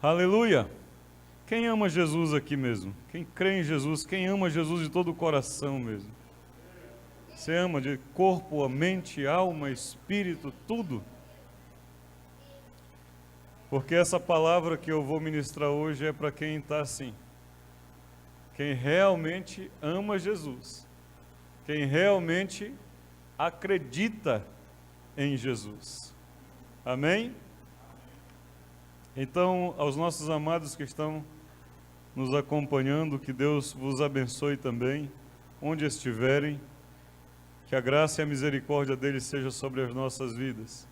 Aleluia! Quem ama Jesus aqui mesmo? Quem crê em Jesus? Quem ama Jesus de todo o coração mesmo? Você ama de corpo, mente, alma, espírito, tudo? Porque essa palavra que eu vou ministrar hoje é para quem está assim. Quem realmente ama Jesus. Quem realmente acredita em Jesus. Amém? Então, aos nossos amados que estão nos acompanhando, que Deus vos abençoe também, onde estiverem, que a graça e a misericórdia dele seja sobre as nossas vidas.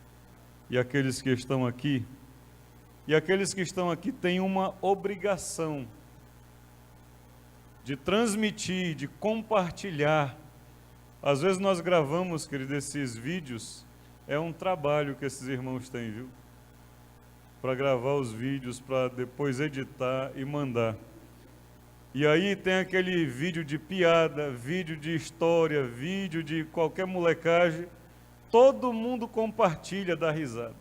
E aqueles que estão aqui, têm uma obrigação de transmitir, de compartilhar. Às vezes nós gravamos, querido, esses vídeos, é um trabalho que esses irmãos têm, viu? Para gravar os vídeos, para depois editar e mandar. E aí tem aquele vídeo de piada, vídeo de história, vídeo de qualquer molecagem, todo mundo compartilha, dá risada.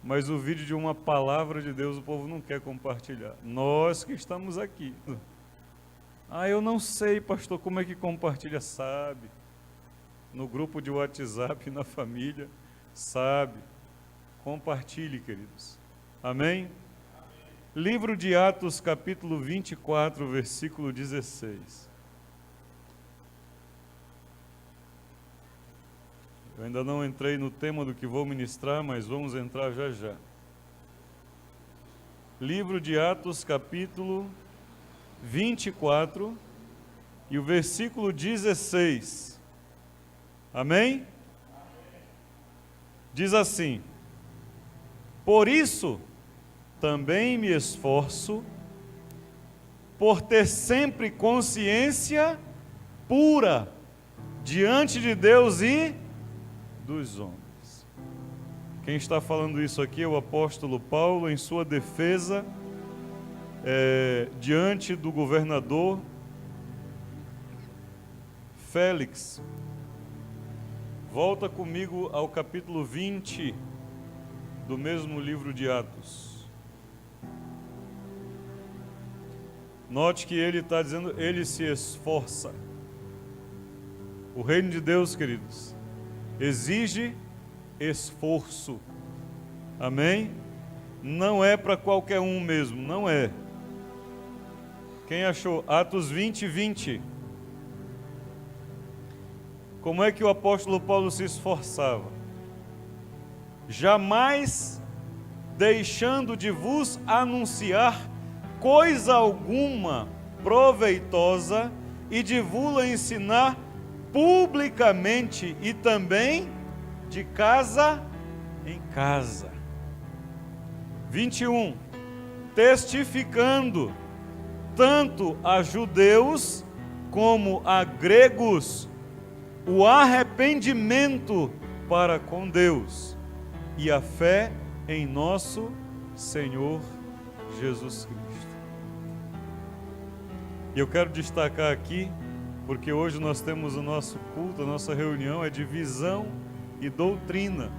Mas o vídeo de uma palavra de Deus o povo não quer compartilhar. Nós que estamos aqui. Eu não sei, pastor, como é que compartilha? Sabe. No grupo de WhatsApp, na família, sabe. Compartilhe, queridos. Amém? Livro de Atos, capítulo 24, versículo 16. Eu ainda não entrei no tema do que vou ministrar, mas vamos entrar já já. Livro de Atos, capítulo 24 e o versículo 16. Amém? Diz assim: por isso também me esforço por ter sempre consciência pura diante de Deus e dos homens. Quem está falando isso aqui é o apóstolo Paulo em sua defesa diante do governador Félix. Volta comigo ao capítulo 20 do mesmo livro de Atos. Note que ele está dizendo, ele se esforça. O reino de Deus, queridos, exige esforço. Amém? Não é para qualquer um mesmo, não é. Quem achou? Atos 20, 20. Como é que o apóstolo Paulo se esforçava? Jamais deixando de vos anunciar coisa alguma proveitosa e de vos ensinar publicamente e também de casa em casa. 21. Testificando tanto a judeus como a gregos o arrependimento para com Deus e a fé em nosso Senhor Jesus Cristo. E eu quero destacar aqui, porque hoje nós temos o nosso culto, a nossa reunião é de visão e doutrina.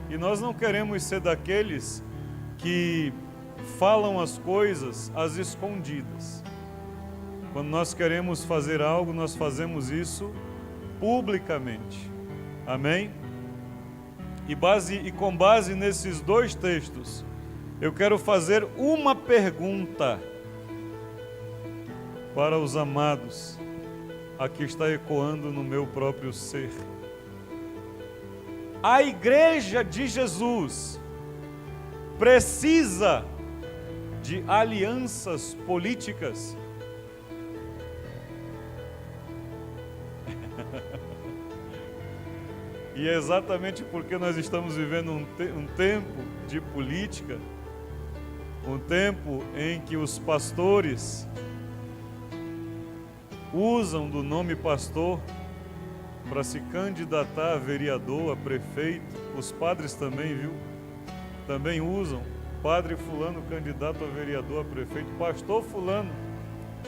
E nós não queremos ser daqueles que falam as coisas às escondidas. Quando nós queremos fazer algo, nós fazemos isso publicamente. Amém? E com base nesses dois textos, eu quero fazer uma pergunta para os amados. Aqui está ecoando no meu próprio ser. A igreja de Jesus precisa de alianças políticas? E é exatamente porque nós estamos vivendo um tempo de política, um tempo em que os pastores usam do nome pastor para se candidatar a vereador, a prefeito. Os padres também, viu? Também usam. Padre fulano candidato a vereador, a prefeito. Pastor fulano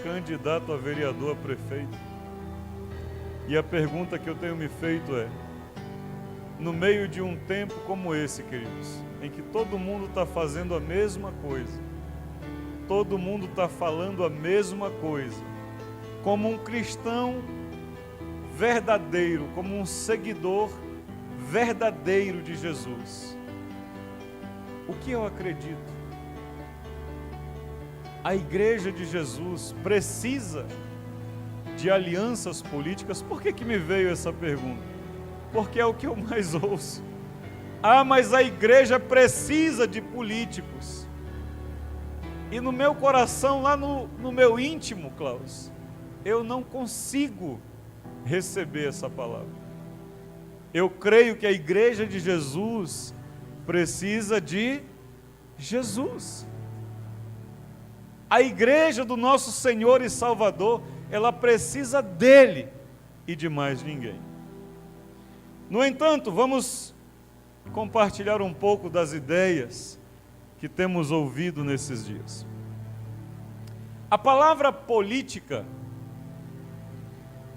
candidato a vereador, a prefeito. E a pergunta que eu tenho me feito é: no meio de um tempo como esse, queridos, em que todo mundo está fazendo a mesma coisa, todo mundo está falando a mesma coisa. Como um cristão verdadeiro, como um seguidor verdadeiro de Jesus, o que eu acredito? A igreja de Jesus precisa de alianças políticas? Por que me veio essa pergunta? Porque é o que eu mais ouço. Ah, mas a igreja precisa de políticos. E no meu coração, lá no meu íntimo, Klaus, eu não consigo receber essa palavra. Eu creio que a igreja de Jesus precisa de Jesus. A igreja do nosso Senhor e Salvador, ela precisa dele e de mais ninguém. No entanto, vamos compartilhar um pouco das ideias que temos ouvido nesses dias. A palavra política,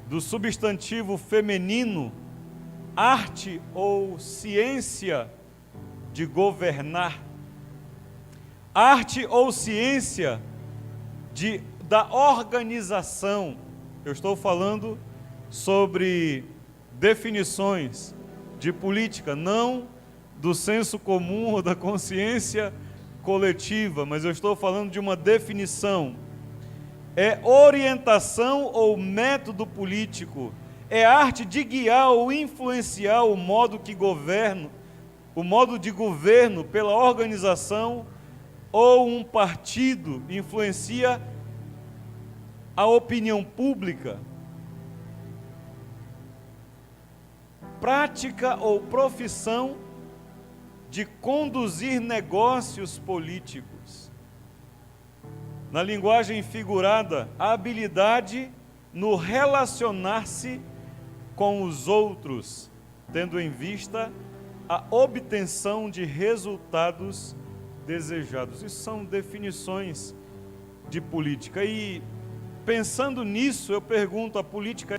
do substantivo feminino, arte ou ciência de governar, arte ou ciência da organização. Eu estou falando sobre definições de política, não do senso comum ou da consciência coletiva, mas eu estou falando de uma definição. É orientação ou método político, é arte de guiar ou influenciar o modo de governo pela organização ou um partido influencia a opinião pública. Prática ou profissão de conduzir negócios políticos. Na linguagem figurada, a habilidade no relacionar-se com os outros, tendo em vista a obtenção de resultados desejados. Isso são definições de política. E pensando nisso, eu pergunto, a política...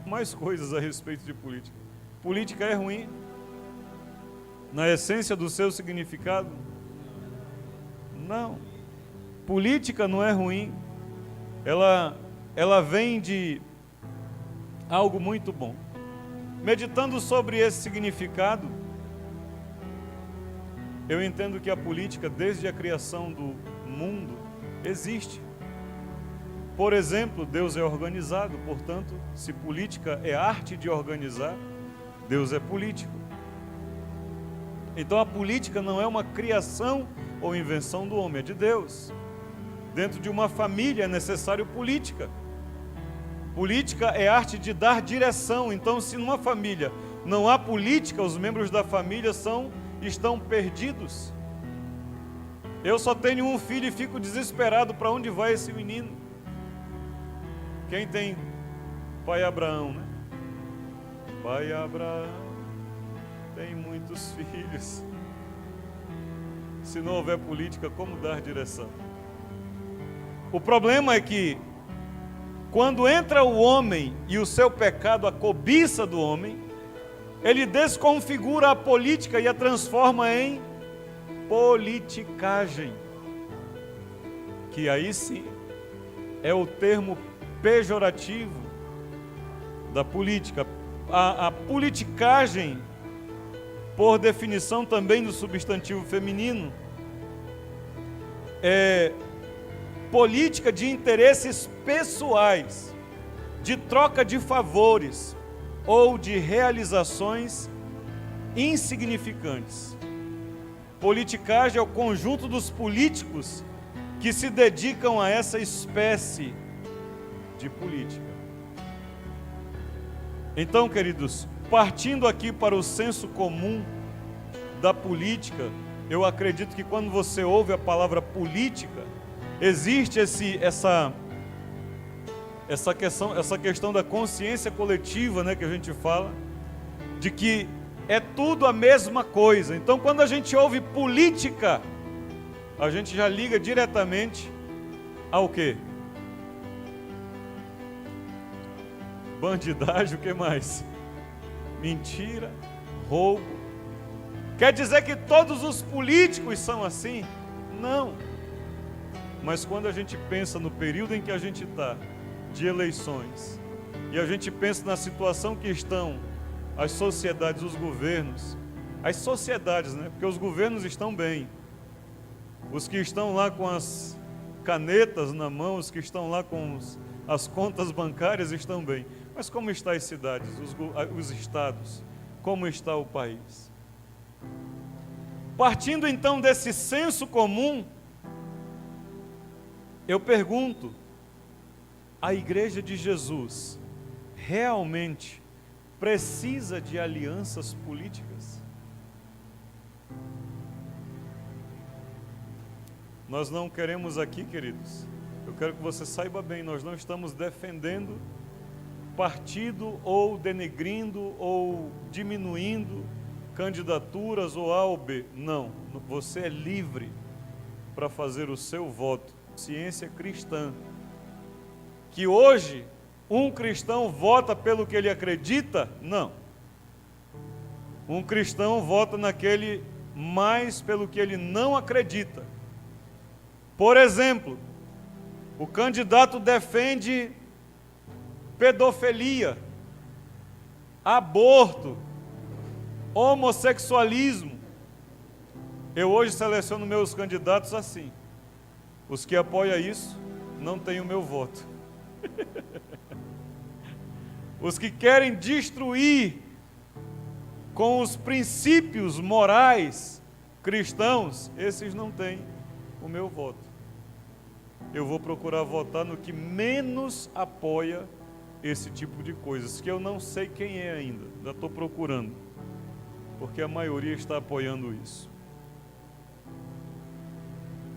Mais coisas a respeito de política. Política é ruim? Na essência do seu significado? Não. Política não é ruim. Ela vem de algo muito bom. Meditando sobre esse significado, eu entendo que a política, desde a criação do mundo, existe. Por exemplo, Deus é organizado, portanto, se política é arte de organizar, Deus é político. Então a política não é uma criação ou invenção do homem, é de Deus. Dentro de uma família é necessário política. Política é arte de dar direção. Então, se numa família não há política, os membros da família estão perdidos. Eu só tenho um filho e fico desesperado, para onde vai esse menino? Quem tem pai Abraão, né? Pai Abraão tem muitos filhos. Se não houver política, como dar direção? O problema é que, quando entra o homem e o seu pecado, a cobiça do homem, ele desconfigura a política e a transforma em politicagem, que aí sim é o termo pejorativo da política. A politicagem, por definição também do substantivo feminino, é política de interesses pessoais, de troca de favores ou de realizações insignificantes. Politicagem é o conjunto dos políticos que se dedicam a essa espécie de política. Então, queridos, partindo aqui para o senso comum da política, eu acredito que quando você ouve a palavra política, existe essa questão da consciência coletiva, né, que a gente fala, de que é tudo a mesma coisa. Então, quando a gente ouve política, a gente já liga diretamente ao quê? Bandidagem, o que mais? Mentira, roubo. Quer dizer que todos os políticos são assim? Não. Mas quando a gente pensa no período em que a gente está, de eleições, e a gente pensa na situação que estão as sociedades, os governos, as sociedades, né? Porque os governos estão bem. Os que estão lá com as canetas na mão, os que estão lá com as contas bancárias estão bem. Mas como estão as cidades, os estados? Como está o país? Partindo então desse senso comum, eu pergunto, a Igreja de Jesus realmente precisa de alianças políticas? Nós não queremos aqui, queridos, eu quero que você saiba bem, nós não estamos defendendo partido ou denegrindo ou diminuindo candidaturas ou A ou B. Não, você é livre para fazer o seu voto. Ciência cristã. Que hoje um cristão vota pelo que ele acredita? Não. Um cristão vota naquele mais pelo que ele não acredita. Por exemplo, o candidato defende pedofilia, aborto, homossexualismo. Eu hoje seleciono meus candidatos assim. Os que apoiam isso não têm o meu voto. Os que querem destruir com os princípios morais cristãos, esses não têm o meu voto. Eu vou procurar votar no que menos apoia esse tipo de coisas, que eu não sei quem é ainda estou procurando, porque a maioria está apoiando isso.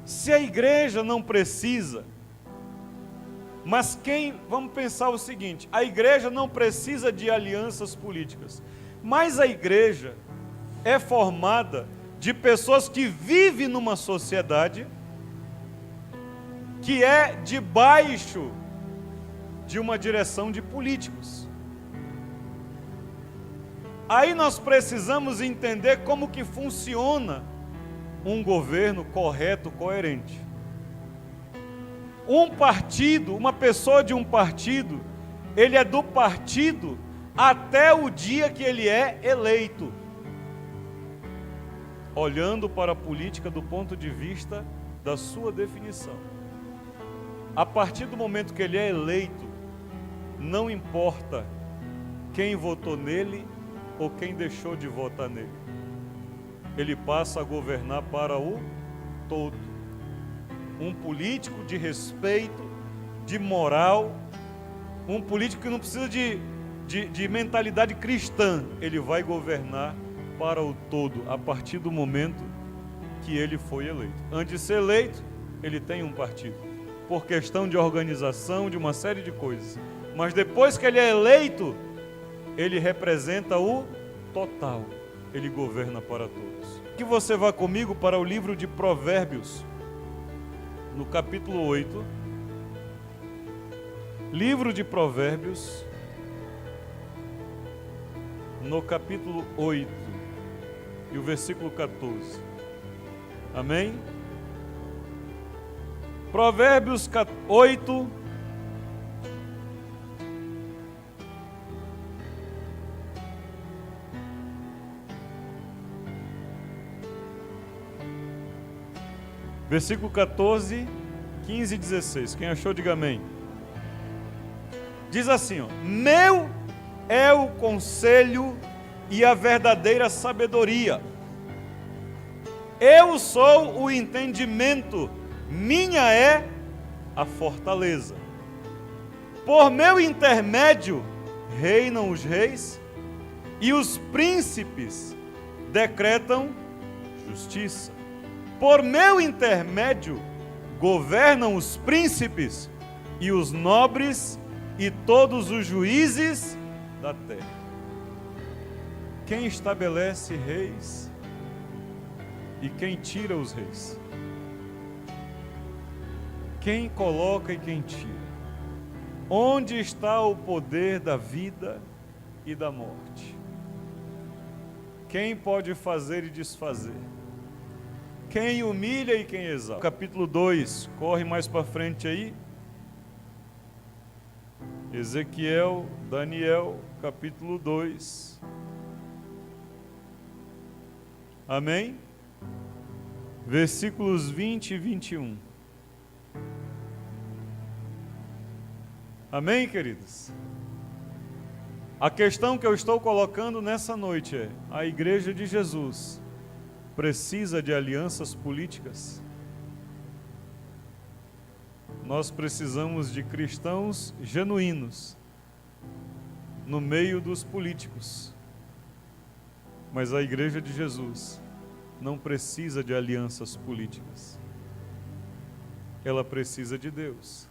Se a igreja não precisa, mas vamos pensar o seguinte, a igreja não precisa de alianças políticas, mas a igreja é formada de pessoas que vivem numa sociedade que é debaixo de uma direção de políticos. Aí nós precisamos entender como que funciona um governo correto, coerente. Um partido, uma pessoa de um partido, ele é do partido até o dia que ele é eleito. Olhando para a política do ponto de vista da sua definição. A partir do momento que ele é eleito, não importa quem votou nele ou quem deixou de votar nele. Ele passa a governar para o todo. Um político de respeito, de moral, um político que não precisa de mentalidade cristã, ele vai governar para o todo, a partir do momento que ele foi eleito. Antes de ser eleito, ele tem um partido, por questão de organização, de uma série de coisas. Mas depois que ele é eleito, ele representa o total, ele governa para todos. Que você vá comigo para o livro de Provérbios, no capítulo 8, livro de Provérbios, no capítulo 8, e o versículo 14, amém? Provérbios 8, versículo 14, 15 e 16. Quem achou, diga amém. Diz assim, ó: meu é o conselho e a verdadeira sabedoria. Eu sou o entendimento, minha é a fortaleza. Por meu intermédio reinam os reis e os príncipes decretam justiça. Por meu intermédio governam os príncipes e os nobres e todos os juízes da terra. Quem estabelece reis e quem tira os reis? Quem coloca e quem tira? Onde está o poder da vida e da morte? Quem pode fazer e desfazer? quem humilha e quem exalta. Capítulo 2, corre mais para frente aí. Ezequiel, Daniel, capítulo 2. Amém? Versículos 20 e 21. Amém, queridos? A questão que eu estou colocando nessa noite é: a Igreja de Jesus precisa de alianças políticas? Nós precisamos de cristãos genuínos no meio dos políticos. Mas a Igreja de Jesus não precisa de alianças políticas. Ela precisa de Deus.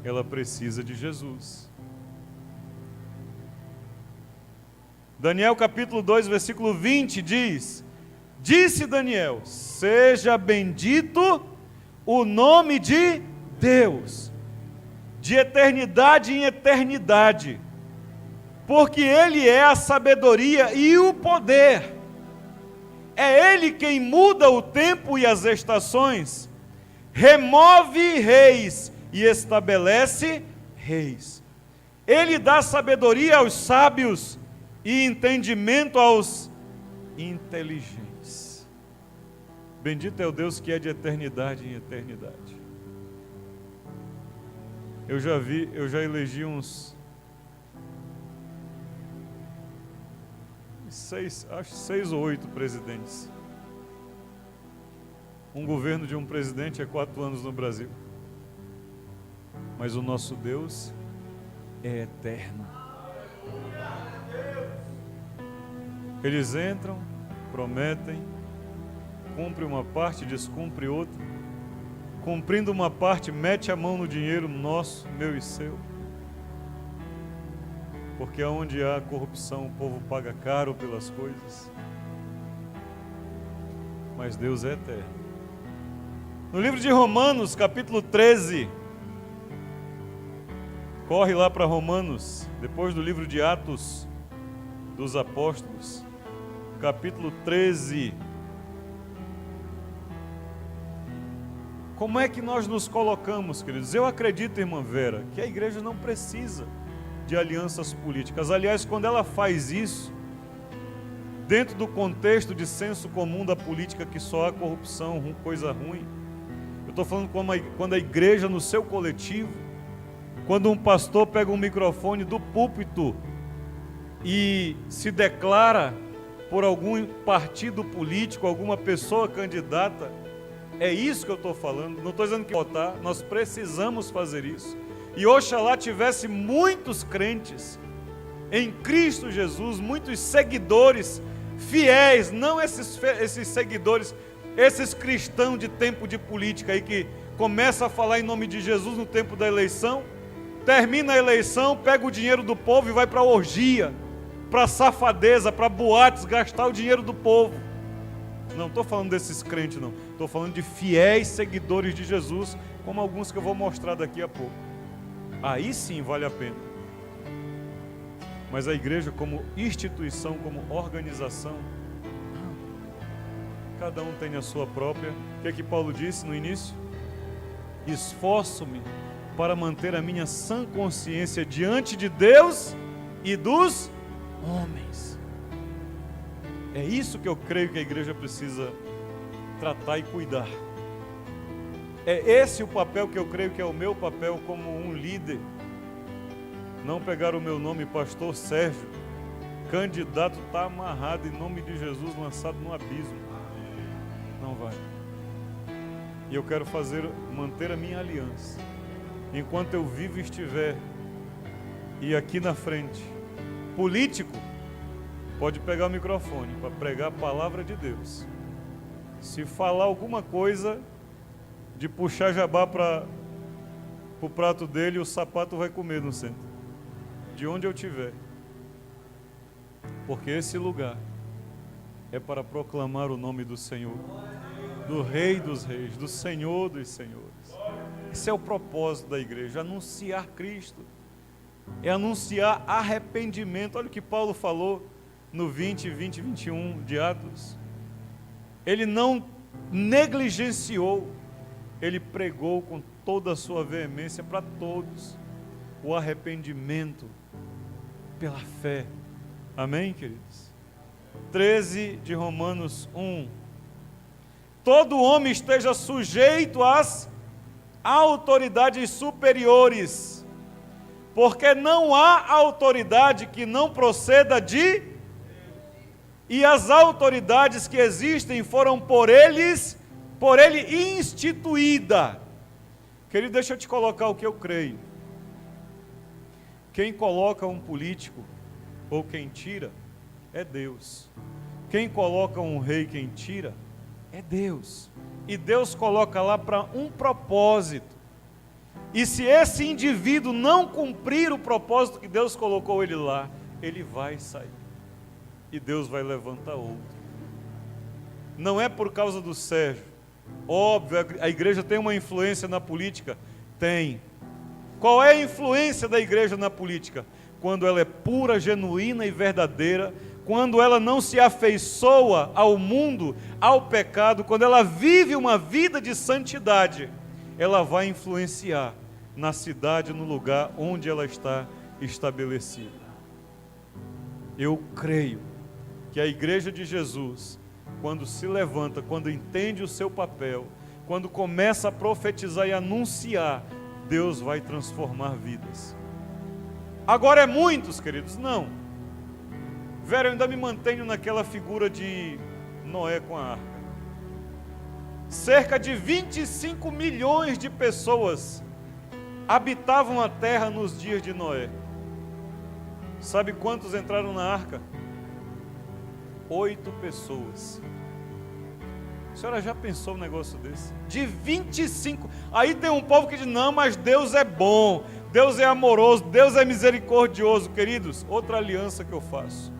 Ela precisa de Jesus. Daniel capítulo 2, versículo 20 diz: disse Daniel, seja bendito o nome de Deus, de eternidade em eternidade, porque Ele é a sabedoria e o poder. É Ele quem muda o tempo e as estações, remove reis e estabelece reis. Ele dá sabedoria aos sábios e entendimento aos inteligentes. Bendito é o Deus que é de eternidade em eternidade. Eu já elegi uns 6 ou 8 presidentes. Um governo de um presidente é 4 anos no Brasil. Mas o nosso Deus é eterno. Eles entram, prometem, cumprem uma parte, descumprem outra. Cumprindo uma parte, mete a mão no dinheiro nosso, meu e seu. Porque onde há corrupção, o povo paga caro pelas coisas. Mas Deus é eterno. No livro de Romanos, capítulo 13, corre lá para Romanos, depois do livro de Atos dos Apóstolos, capítulo 13. Como é que nós nos colocamos, queridos? Eu acredito, irmã Vera, que a igreja não precisa de alianças políticas. Aliás, quando ela faz isso, dentro do contexto de senso comum da política, que só há corrupção, coisa ruim. Eu estou falando quando a igreja, no seu coletivo, quando um pastor pega um microfone do púlpito e se declara por algum partido político, alguma pessoa candidata, é isso que eu estou falando. Não estou dizendo que votar, nós precisamos fazer isso. E oxalá tivesse muitos crentes em Cristo Jesus, muitos seguidores fiéis, não esses seguidores, esses cristãos de tempo de política aí que começa a falar em nome de Jesus no tempo da eleição, termina a eleição, pega o dinheiro do povo e vai para a orgia, para a safadeza, para boates, gastar o dinheiro do povo. Não estou falando desses crentes, não. Estou falando de fiéis seguidores de Jesus, como alguns que eu vou mostrar daqui a pouco. Aí sim vale a pena. Mas a igreja como instituição, como organização, cada um tem a sua própria. O que é que Paulo disse no início? Esforço-me para manter a minha sã consciência diante de Deus e dos homens. É isso que eu creio que a igreja precisa tratar e cuidar. É esse o papel que eu creio que é o meu papel como um líder. Não pegar o meu nome, pastor Sérgio, candidato, está amarrado em nome de Jesus, lançado no abismo. Não vai. E eu quero manter a minha aliança. Enquanto eu vivo e estiver, e aqui na frente, político, pode pegar o microfone para pregar a palavra de Deus. Se falar alguma coisa de puxar jabá para o prato dele, o sapato vai comer no centro, de onde eu estiver. Porque esse lugar é para proclamar o nome do Senhor, do Rei dos Reis, do Senhor dos Senhores. Esse é o propósito da igreja, anunciar Cristo, é anunciar arrependimento. Olha o que Paulo falou no 20, 21 de Atos. Ele não negligenciou, ele pregou com toda a sua veemência para todos o arrependimento pela fé. Amém, queridos? 13 de Romanos 1. Todo homem esteja sujeito às autoridades superiores, porque não há autoridade que não proceda de... E as autoridades que existem foram por ele instituída. Querido, deixa eu te colocar o que eu creio. Quem coloca um político, ou quem tira, é Deus. Quem coloca um rei, quem tira, é Deus. E Deus coloca lá para um propósito. E se esse indivíduo não cumprir o propósito que Deus colocou ele lá, ele vai sair. E Deus vai levantar outro. Não é por causa do Sérgio. Óbvio, a igreja tem uma influência na política? Tem. Qual é a influência da igreja na política? Quando ela é pura, genuína e verdadeira, quando ela não se afeiçoa ao mundo, ao pecado, quando ela vive uma vida de santidade, ela vai influenciar na cidade, no lugar onde ela está estabelecida. Eu creio que a igreja de Jesus, quando se levanta, quando entende o seu papel, quando começa a profetizar e anunciar, Deus vai transformar vidas. Agora é muitos, queridos? Não. Velho, eu ainda me mantenho naquela figura de Noé com a arca. Cerca de 25 milhões de pessoas habitavam a terra nos dias de Noé. Sabe quantos entraram na arca? 8 pessoas. A senhora já pensou um negócio desse? De 25. Aí tem um povo que diz, não, mas Deus é bom, Deus é amoroso, Deus é misericordioso. Queridos, outra aliança que eu faço.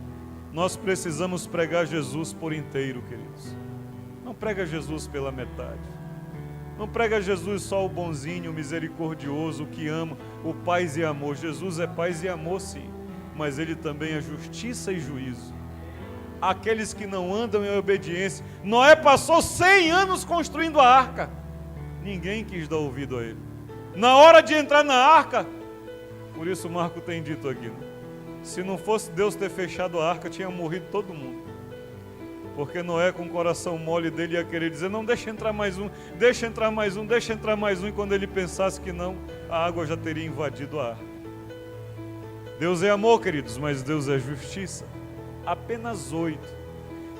Nós precisamos pregar Jesus por inteiro, queridos. Não prega Jesus pela metade. Não prega Jesus só o bonzinho, o misericordioso, o que ama, o paz e amor. Jesus é paz e amor, sim, mas Ele também é justiça e juízo. Aqueles que não andam em obediência. Noé passou 100 anos construindo a arca. Ninguém quis dar ouvido a ele. Na hora de entrar na arca, por isso o Marco tem dito aqui, se não fosse Deus ter fechado a arca, tinha morrido todo mundo. Porque Noé, com o coração mole dele, ia querer dizer, não, deixa entrar mais um, deixa entrar mais um, deixa entrar mais um. E quando ele pensasse que não, a água já teria invadido a arca. Deus é amor, queridos, mas Deus é justiça. Apenas 8.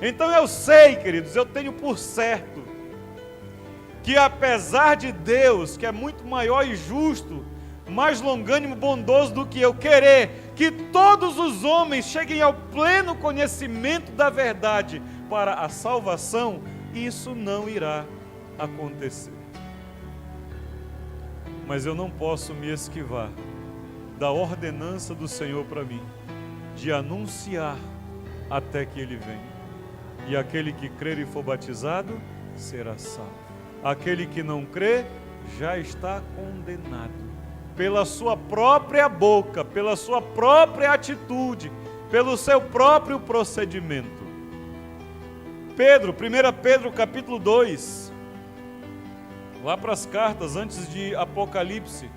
Então eu sei, queridos, eu tenho por certo que apesar de Deus, que é muito maior e justo, mais longânimo, bondoso do que eu, querer que todos os homens cheguem ao pleno conhecimento da verdade para a salvação, isso não irá acontecer. Mas eu não posso me esquivar da ordenança do Senhor para mim, de anunciar até que Ele venha. E aquele que crer e for batizado, será salvo. Aquele que não crê, já está condenado. Pela sua própria boca, pela sua própria atitude, pelo seu próprio procedimento. Pedro, 1 Pedro capítulo 2, lá para as cartas, antes de Apocalipse,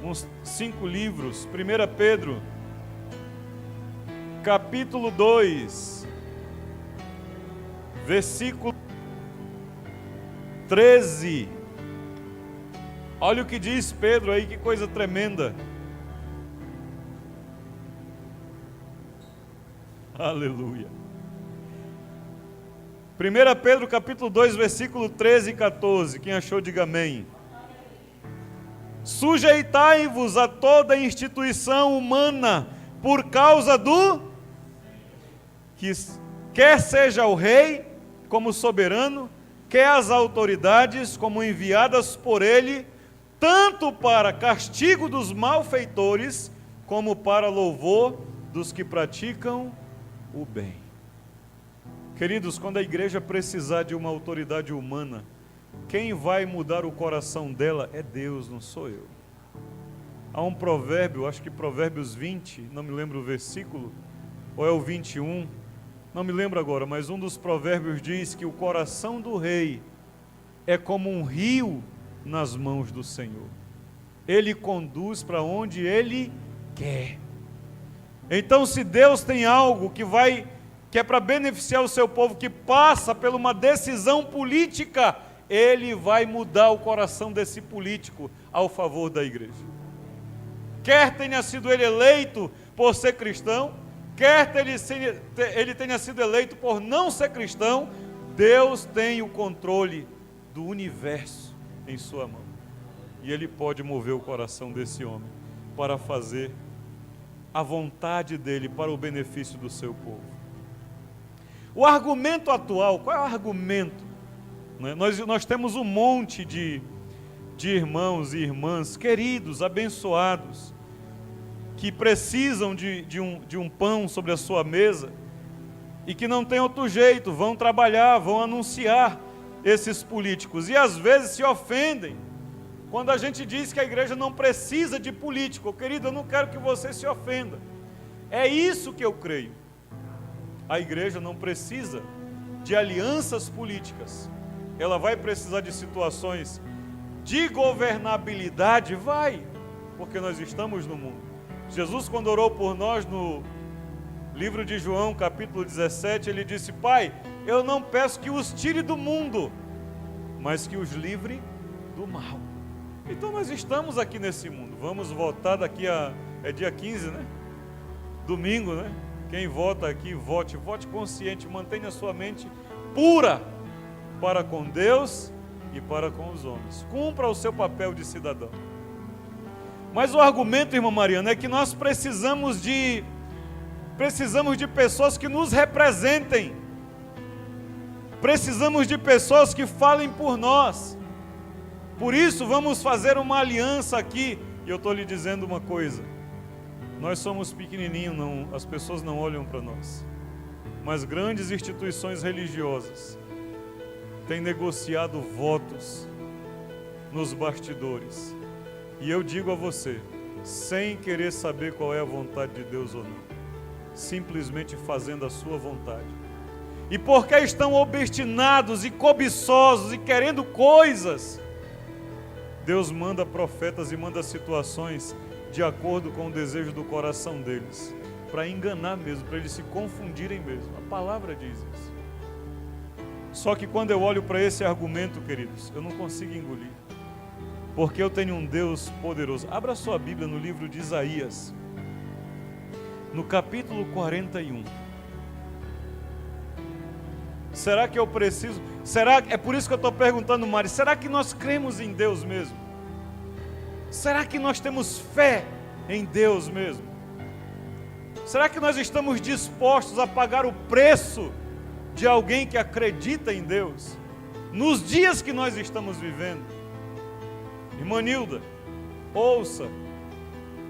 uns 5 livros, 1 Pedro, capítulo 2, versículo 13. Olha o que diz Pedro aí, que coisa tremenda. Aleluia. 1 Pedro capítulo 2, versículo 13 e 14. Quem achou, diga amém. Sujeitai-vos a toda instituição humana, por causa do que quer seja o rei como soberano, quer as autoridades como enviadas por ele, tanto para castigo dos malfeitores, como para louvor dos que praticam o bem. Queridos, quando a igreja precisar de uma autoridade humana, quem vai mudar o coração dela é Deus, não sou eu. Há um provérbio, acho que Provérbios 20, não me lembro o versículo, ou é o 21, não me lembro agora, mas um dos provérbios diz que o coração do rei é como um rio nas mãos do Senhor. Ele conduz para onde Ele quer. Então, se Deus tem algo que é para beneficiar o seu povo, que passa por uma decisão política, Ele vai mudar o coração desse político ao favor da igreja. Quer tenha sido ele eleito por ser cristão, quer ele tenha sido eleito por não ser cristão, Deus tem o controle do universo em sua mão. E Ele pode mover o coração desse homem para fazer a vontade dEle para o benefício do seu povo. O argumento atual, qual é o argumento? Nós temos um monte de irmãos e irmãs queridos, abençoados, que precisam de um pão sobre a sua mesa e que não tem outro jeito, vão trabalhar, vão anunciar esses políticos e às vezes se ofendem quando a gente diz que a igreja não precisa de político. Querido, eu não quero que você se ofenda. É isso que eu creio. A igreja não precisa de alianças políticas. Ela vai precisar de situações de governabilidade? Vai, porque nós estamos no mundo. Jesus, quando orou por nós no livro de João, capítulo 17, Ele disse: Pai, eu não peço que os tire do mundo, mas que os livre do mal. Então nós estamos aqui nesse mundo. Vamos votar daqui é dia 15, né? Domingo, né? Quem vota aqui, vote consciente, mantenha sua mente pura para com Deus e para com os homens. Cumpra o seu papel de cidadão. Mas o argumento, irmã Mariana, é que nós precisamos de pessoas que nos representem. Precisamos de pessoas que falem por nós. Por isso, vamos fazer uma aliança aqui. E eu estou lhe dizendo uma coisa. Nós somos pequenininhos, as pessoas não olham para nós. Mas grandes instituições religiosas têm negociado votos nos bastidores. E eu digo a você, sem querer saber qual é a vontade de Deus ou não, simplesmente fazendo a sua vontade. E porque estão obstinados e cobiçosos e querendo coisas, Deus manda profetas e manda situações de acordo com o desejo do coração deles, para enganar mesmo, para eles se confundirem mesmo. A palavra diz isso. Só que quando eu olho para esse argumento, queridos, eu não consigo engolir. Porque eu tenho um Deus poderoso. Abra sua Bíblia no livro de Isaías, no capítulo 41. Será que eu preciso? É por isso que eu estou perguntando, Mari, será que nós cremos em Deus mesmo? Será que nós temos fé em Deus mesmo? Será que nós estamos dispostos a pagar o preço de alguém que acredita em Deus? Nos dias que nós estamos vivendo. Irmã Nilda, ouça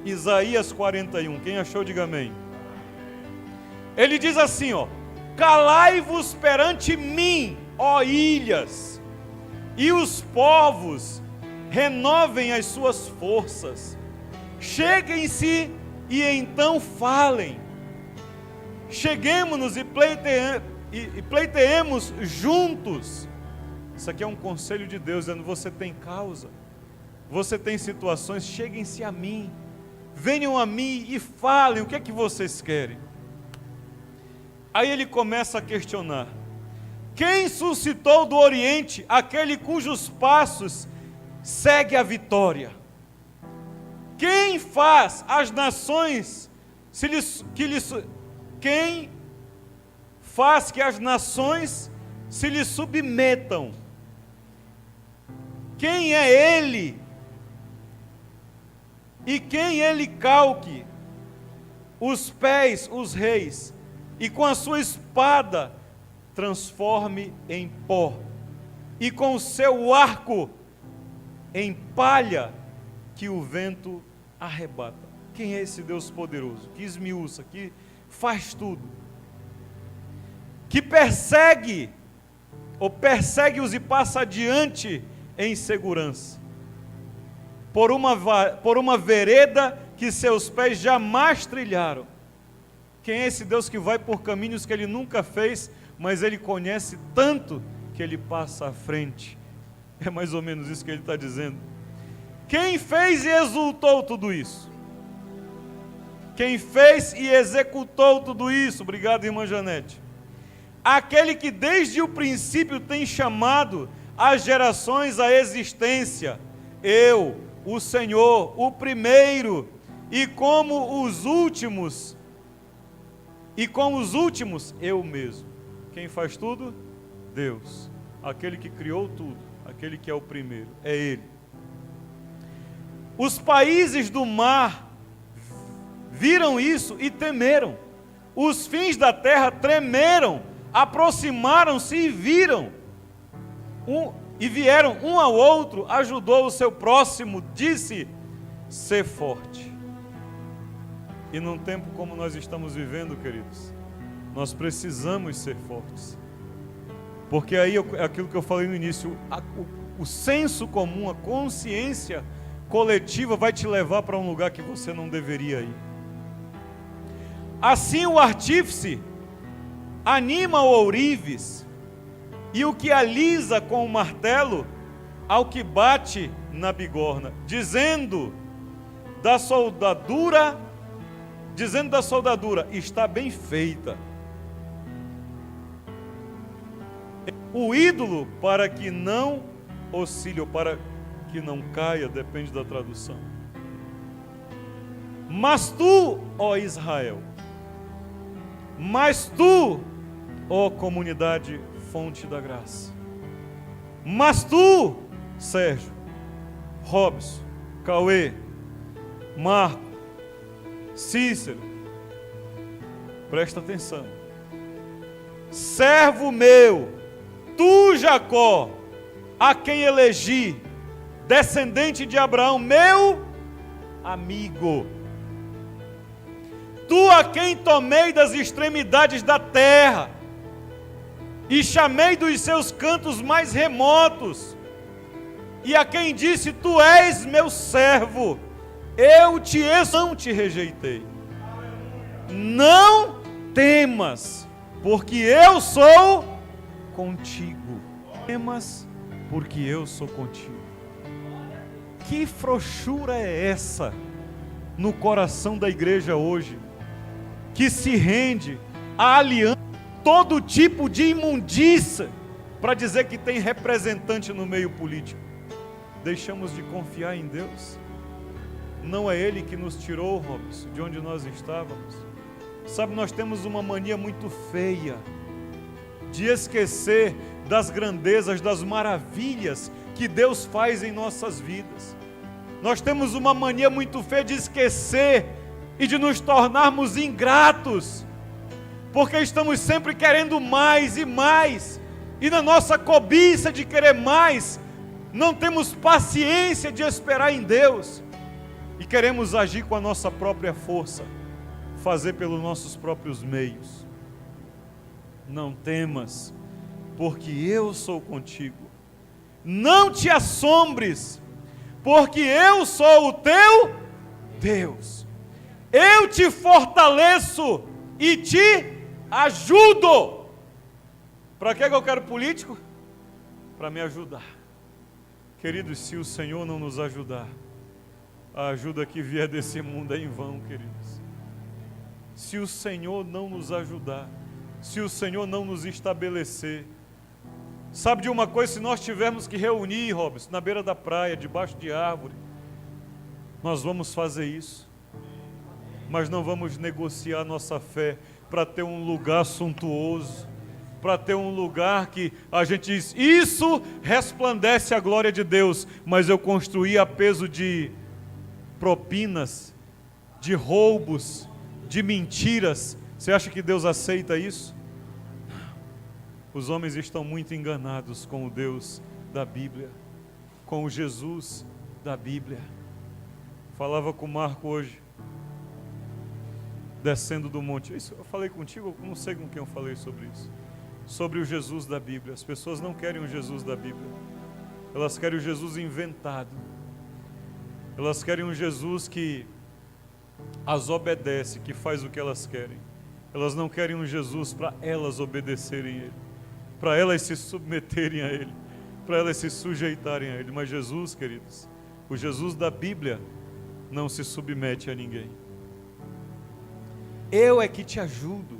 Isaías 41, quem achou diga amém. Ele diz assim, calai-vos perante mim, ó ilhas, e os povos renovem as suas forças, cheguem-se e então falem, cheguemo-nos e pleiteemos juntos. Isso aqui é um conselho de Deus, dizendo: você tem causa, você tem situações, cheguem-se a mim, venham a mim e falem o que é que vocês querem. Aí ele começa a questionar: quem suscitou do Oriente aquele cujos passos segue a vitória? Quem faz as nações quem faz que as nações se lhe submetam? Quem é ele? E quem ele calque os pés, os reis, e com a sua espada transforme em pó, e com o seu arco em palha que o vento arrebata. Quem é esse Deus poderoso, que esmiuça, que faz tudo, que persegue-os e passa adiante em segurança, por uma vereda que seus pés jamais trilharam, Quem é esse Deus que vai por caminhos que Ele nunca fez, mas Ele conhece tanto que Ele passa à frente? É mais ou menos isso que Ele está dizendo. Quem fez e exultou tudo isso? Quem fez e executou tudo isso? Obrigado, irmã Janete. Aquele que desde o princípio tem chamado as gerações à existência. Eu, o Senhor, o primeiro, e como os últimos, eu mesmo. Quem faz tudo? Deus. Aquele que criou tudo, aquele que é o primeiro, é Ele. Os países do mar viram isso e temeram. Os fins da terra tremeram, aproximaram-se e viram. E vieram um ao outro, ajudou o seu próximo, disse: sê forte. E num tempo como nós estamos vivendo, queridos, nós precisamos ser fortes. Porque aí é aquilo que eu falei no início, o senso comum, a consciência coletiva vai te levar para um lugar que você não deveria ir. Assim o artífice anima o ourives, e o que alisa com o martelo ao que bate na bigorna, dizendo da soldadura, está bem feita. O ídolo, para que não oscile, ou para que não caia, depende da tradução. Mas tu, ó Israel, mas tu, ó comunidade fonte da graça, mas tu, Sérgio, Robson, Cauê, Marco, Cícero, presta atenção, servo meu, tu, Jacó, a quem elegi, descendente de Abraão, meu amigo, tu a quem tomei das extremidades da terra, e chamei dos seus cantos mais remotos, e a quem disse, tu és meu servo, não te rejeitei. Não temas, porque eu sou contigo. Temas, porque eu sou contigo. Que frouxura é essa no coração da igreja hoje, que se rende à aliança, todo tipo de imundícia, para dizer que tem representante no meio político? Deixamos de confiar em Deus? Não é Ele que nos tirou, Robson, de onde nós estávamos? Sabe, nós temos uma mania muito feia de esquecer das grandezas, das maravilhas que Deus faz em nossas vidas. Nós temos uma mania muito feia de esquecer e de nos tornarmos ingratos, porque estamos sempre querendo mais e mais, e na nossa cobiça de querer mais, não temos paciência de esperar em Deus, e queremos agir com a nossa própria força, fazer pelos nossos próprios meios. Não temas, porque eu sou contigo. Não te assombres, porque eu sou o teu Deus. Eu te fortaleço e te ajudo. Para que eu quero político? Para me ajudar. Queridos, se o Senhor não nos ajudar, a ajuda que vier desse mundo é em vão, queridos. Se o Senhor não nos ajudar, se o Senhor não nos estabelecer, sabe de uma coisa, se nós tivermos que reunir, Robson, na beira da praia, debaixo de árvore, nós vamos fazer isso, mas não vamos negociar nossa fé para ter um lugar suntuoso, para ter um lugar que a gente diz, isso resplandece a glória de Deus, mas eu construí a peso de propinas, de roubos, de mentiras. Você acha que Deus aceita isso? Os homens estão muito enganados com o Deus da Bíblia, com o Jesus da Bíblia. Falava com o Marco hoje, descendo do monte. Isso eu falei contigo, eu não sei com quem eu falei sobre isso. Sobre o Jesus da Bíblia. As pessoas não querem o Jesus da Bíblia. Elas querem o Jesus inventado. Elas querem um Jesus que as obedece, que faz o que elas querem. Elas não querem um Jesus para elas obedecerem a Ele, para elas se submeterem a Ele, para elas se sujeitarem a Ele. Mas Jesus, queridos, o Jesus da Bíblia não se submete a ninguém. Eu é que te ajudo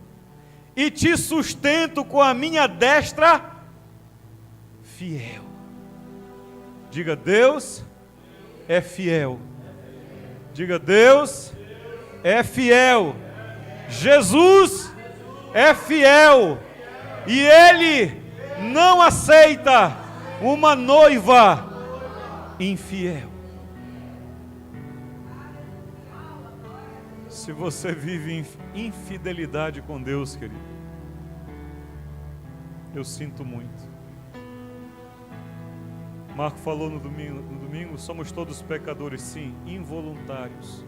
e te sustento com a minha destra fiel. Diga: Deus é fiel. Diga: Deus é fiel. Jesus é fiel. E Ele não aceita uma noiva infiel. Se você vive infidelidade com Deus, querido, eu sinto muito. Marco falou no domingo, somos todos pecadores, sim, involuntários.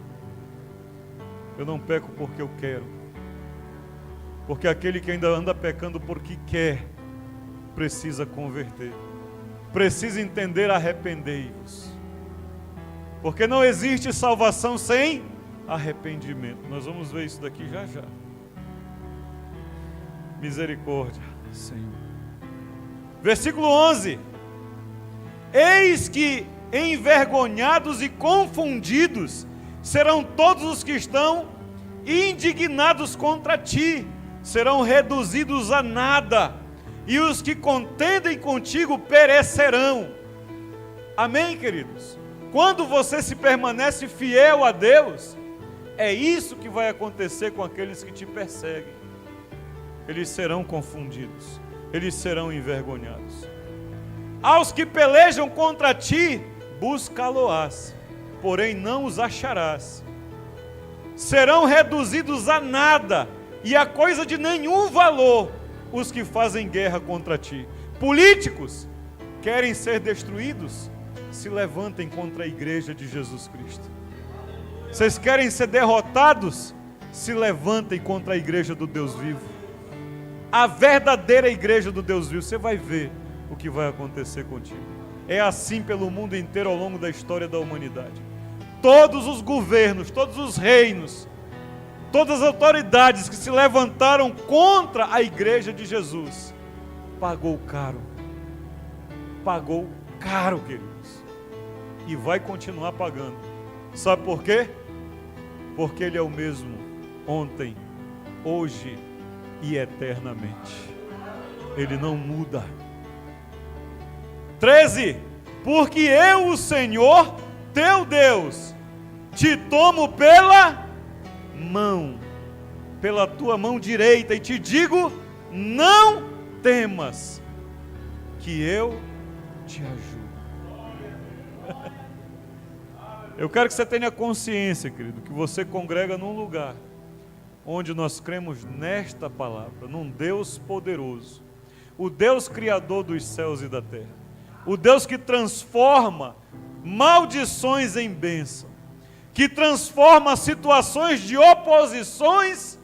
Eu não peco porque eu quero, porque aquele que ainda anda pecando porque quer, precisa converter, precisa entender: arrependei-vos, porque não existe salvação sem arrependimento. Nós vamos ver isso daqui já já. Misericórdia, Senhor. Versículo 11: eis que envergonhados e confundidos serão todos os que estão indignados contra ti, serão reduzidos a nada, e os que contendem contigo perecerão. Amém, queridos? Quando você se permanece fiel a Deus, é isso que vai acontecer com aqueles que te perseguem. Eles serão confundidos, eles serão envergonhados. Aos que pelejam contra ti, buscá-lo-ás, porém não os acharás. Serão reduzidos a nada e a coisa de nenhum valor os que fazem guerra contra ti. Políticos querem ser destruídos, se levantem contra a igreja de Jesus Cristo. Vocês querem ser derrotados? Se levantem contra a igreja do Deus vivo. A verdadeira igreja do Deus vivo. Você vai ver o que vai acontecer contigo. É assim pelo mundo inteiro ao longo da história da humanidade. Todos os governos, todos os reinos, todas as autoridades que se levantaram contra a igreja de Jesus, pagou caro. Pagou caro, queridos. E vai continuar pagando. Sabe por quê? Porque Ele é o mesmo ontem, hoje e eternamente. Ele não muda. 13: porque eu, o Senhor, teu Deus, te tomo pela mão, pela tua mão direita, e te digo: não temas, que eu te ajudo. Eu quero que você tenha consciência, querido, que você congrega num lugar onde nós cremos nesta palavra, num Deus poderoso, o Deus criador dos céus e da terra, o Deus que transforma maldições em bênção, que transforma situações de oposições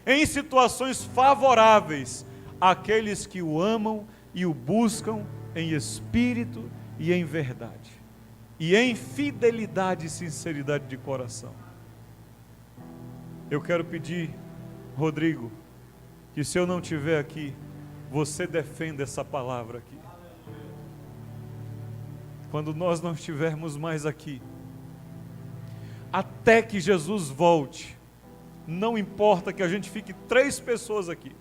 em situações favoráveis àqueles que o amam e o buscam em espírito e em verdade, e em fidelidade e sinceridade de coração. Eu quero pedir, Rodrigo, que se eu não estiver aqui, você defenda essa palavra aqui. Quando nós não estivermos mais aqui, até que Jesus volte, não importa que a gente fique 3 pessoas aqui,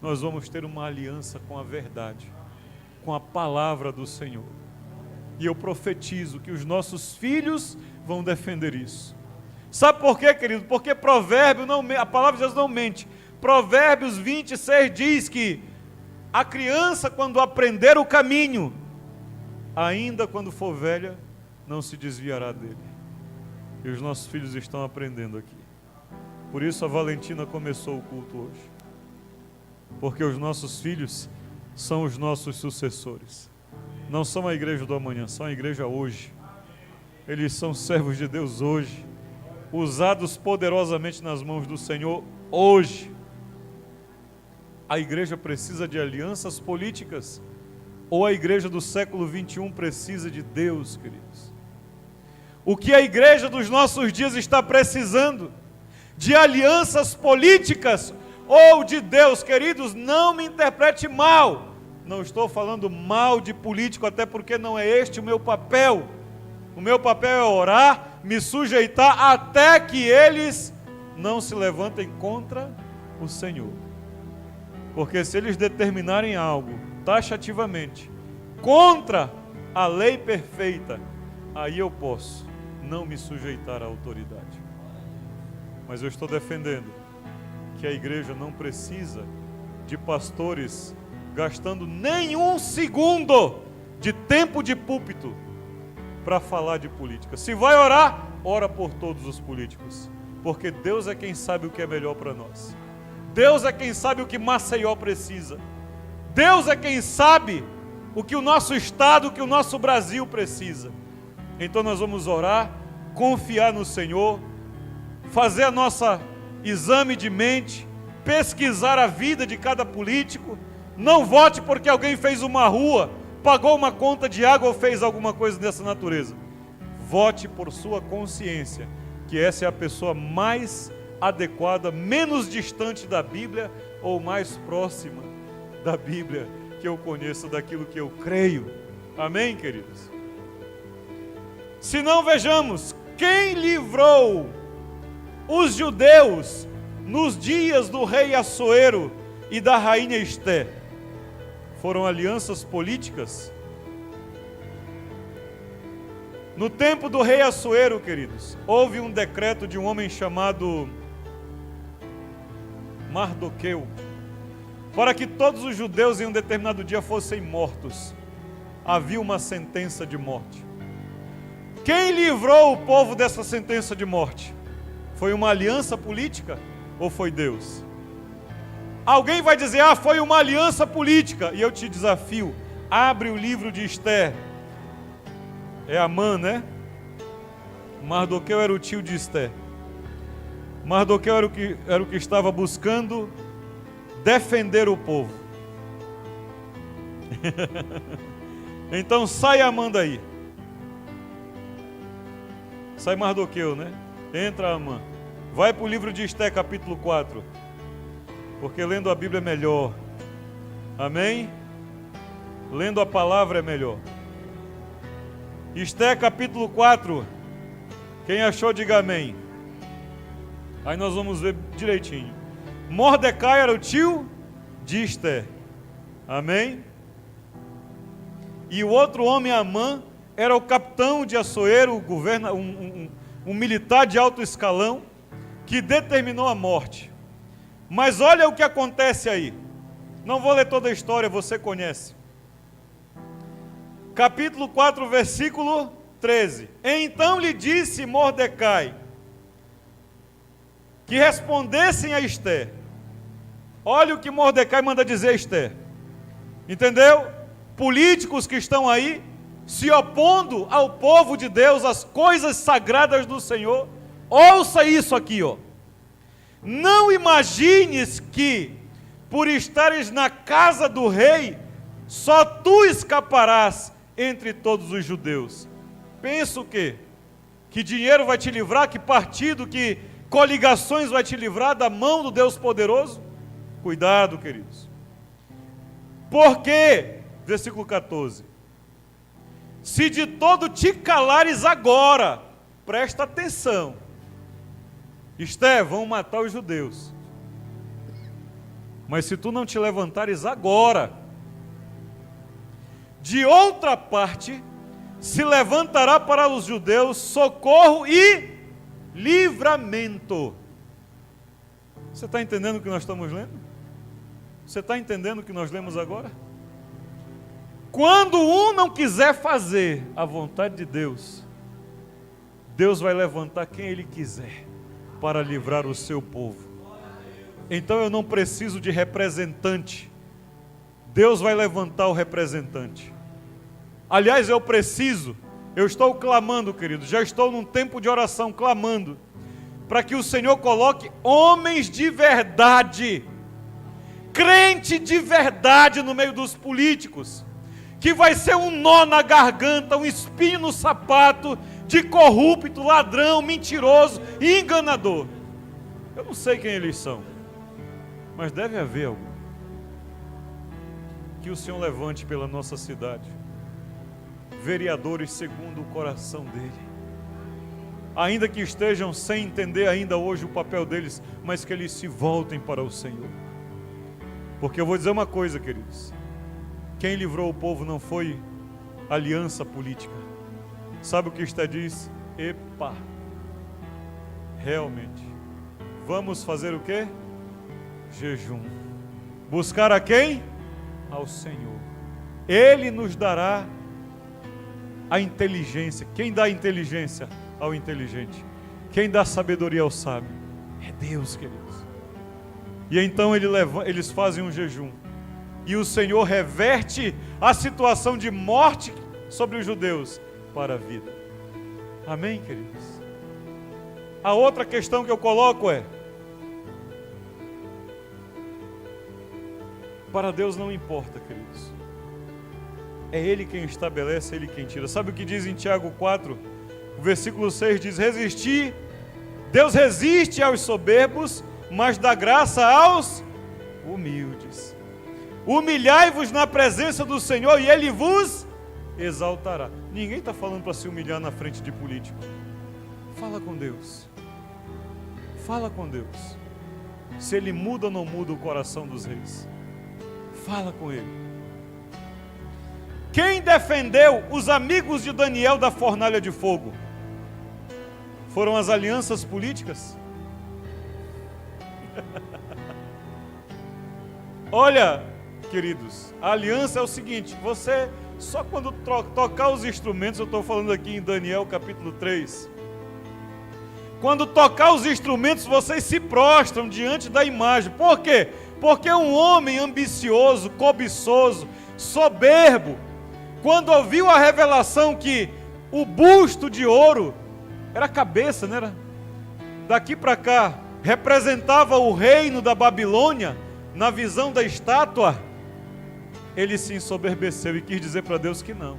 nós vamos ter uma aliança com a verdade, com a palavra do Senhor. E eu profetizo que os nossos filhos vão defender isso. Sabe por quê, querido? Porque provérbio não, a palavra de Deus não mente. Provérbios 26 diz que a criança, quando aprender o caminho, ainda quando for velha, não se desviará dele. E os nossos filhos estão aprendendo aqui. Por isso a Valentina começou o culto hoje. Porque os nossos filhos são os nossos sucessores. Não são a igreja do amanhã, são a igreja hoje. Eles são servos de Deus hoje, usados poderosamente nas mãos do Senhor hoje. A igreja precisa de alianças políticas, ou a igreja do século 21 precisa de Deus, queridos? O que a igreja dos nossos dias está precisando? De alianças políticas ou de Deus. Queridos, não me interprete mal. Não estou falando mal de político, até porque não é este o meu papel. O meu papel é orar, me sujeitar até que eles não se levantem contra o Senhor. Porque se eles determinarem algo taxativamente contra a lei perfeita, aí eu posso não me sujeitar à autoridade. Mas eu estou defendendo que a igreja não precisa de pastores gastando nenhum segundo de tempo de púlpito para falar de política. Se vai orar, ora por todos os políticos, porque Deus é quem sabe o que é melhor para nós. Deus é quem sabe o que Maceió precisa. Deus é quem sabe o que o nosso estado, o que o nosso Brasil precisa. Então nós vamos orar, confiar no Senhor, fazer a nossa exame de mente, pesquisar a vida de cada político. Não vote porque alguém fez uma rua, pagou uma conta de água ou fez alguma coisa dessa natureza. Vote por sua consciência, que essa é a pessoa mais adequada, menos distante da Bíblia ou mais próxima da Bíblia que eu conheço, daquilo que eu creio. Amém, queridos? Se não, vejamos, quem livrou os judeus nos dias do rei Assuero e da rainha Esté? Foram alianças políticas? No tempo do rei Assuero, queridos, houve um decreto de um homem chamado Mardoqueu, para que todos os judeus em um determinado dia fossem mortos. Havia uma sentença de morte. Quem livrou o povo dessa sentença de morte? Foi uma aliança política ou foi Deus? Alguém vai dizer, foi uma aliança política. E eu te desafio, abre o livro de Esther. É Amã, né? Mardoqueu era o tio de Esther. Mardoqueu era o que estava buscando defender o povo. Então sai Amã daí. Sai Mardoqueu, né? Entra Amã. Vai para o livro de Esther, capítulo 4. Porque lendo a Bíblia é melhor. Amém? Lendo a palavra é melhor. Esther, capítulo 4. Quem achou, diga amém. Aí nós vamos ver direitinho. Mordecai era o tio de Esther. Amém? E o outro homem, Amã, era o capitão de Assuero, um militar de alto escalão, que determinou a morte. Mas olha o que acontece aí. Não vou ler toda a história, você conhece. Capítulo 4, versículo 13. Então lhe disse Mordecai que respondessem a Esther. Olha o que Mordecai manda dizer a Esther. Entendeu? Políticos que estão aí se opondo ao povo de Deus, às coisas sagradas do Senhor. Ouça isso aqui, ó. Não imagines que, por estares na casa do rei, só tu escaparás entre todos os judeus. Pensa o quê? Que dinheiro vai te livrar? Que partido, que coligações vai te livrar da mão do Deus poderoso? Cuidado, queridos. Porque, versículo 14, se de todo te calares agora, presta atenção, Esther, vão matar os judeus. Mas se tu não te levantares agora, de outra parte, se levantará para os judeus socorro e livramento. Você está entendendo o que nós estamos lendo? Você está entendendo o que nós lemos agora? Quando um não quiser fazer a vontade de Deus, Deus vai levantar quem Ele quiser para livrar o seu povo. Então eu não preciso de representante. Deus vai levantar o representante. Aliás, eu estou clamando, querido, já estou num tempo de oração clamando, para que o Senhor coloque homens de verdade, crente de verdade no meio dos políticos, que vai ser um nó na garganta, um espinho no sapato, de corrupto, ladrão, mentiroso e enganador. Eu não sei quem eles são. mas deve haver algum. Que o Senhor levante pela nossa cidade vereadores segundo o coração dele, ainda que estejam sem entender ainda hoje o papel deles, mas que eles se voltem para o Senhor. Porque eu vou dizer uma coisa, queridos, quem livrou o povo não foi aliança política. Sabe o que está diz? Epa, realmente, vamos fazer o quê? Jejum. Buscar a quem? Ao Senhor. Ele nos dará a inteligência. Quem dá inteligência ao inteligente? Quem dá sabedoria ao sábio? É Deus, queridos. E então eles fazem um jejum. E o Senhor reverte a situação de morte sobre os judeus para a vida. Amém, queridos? A outra questão que eu coloco é: para Deus não importa, queridos. É Ele quem estabelece, é Ele quem tira. Sabe o que diz em Tiago 4? O versículo 6 diz: resistir, Deus resiste aos soberbos, mas dá graça aos humildes. Humilhai-vos na presença do Senhor e Ele vos exaltará. Ninguém está falando para se humilhar na frente de político. Fala com Deus. Fala com Deus. Se Ele muda ou não muda o coração dos reis. Fala com Ele. Quem defendeu os amigos de Daniel da fornalha de fogo? Foram as alianças políticas? Olha, queridos, a aliança é o seguinte: você, só quando tocar os instrumentos, eu estou falando aqui em Daniel capítulo 3, quando tocar os instrumentos, vocês se prostram diante da imagem. Por quê? Porque um homem ambicioso, cobiçoso, soberbo, quando ouviu a revelação que o busto de ouro era a cabeça, não era? Daqui para cá, representava o reino da Babilônia, na visão da estátua, ele se ensoberbeceu e quis dizer para Deus que não.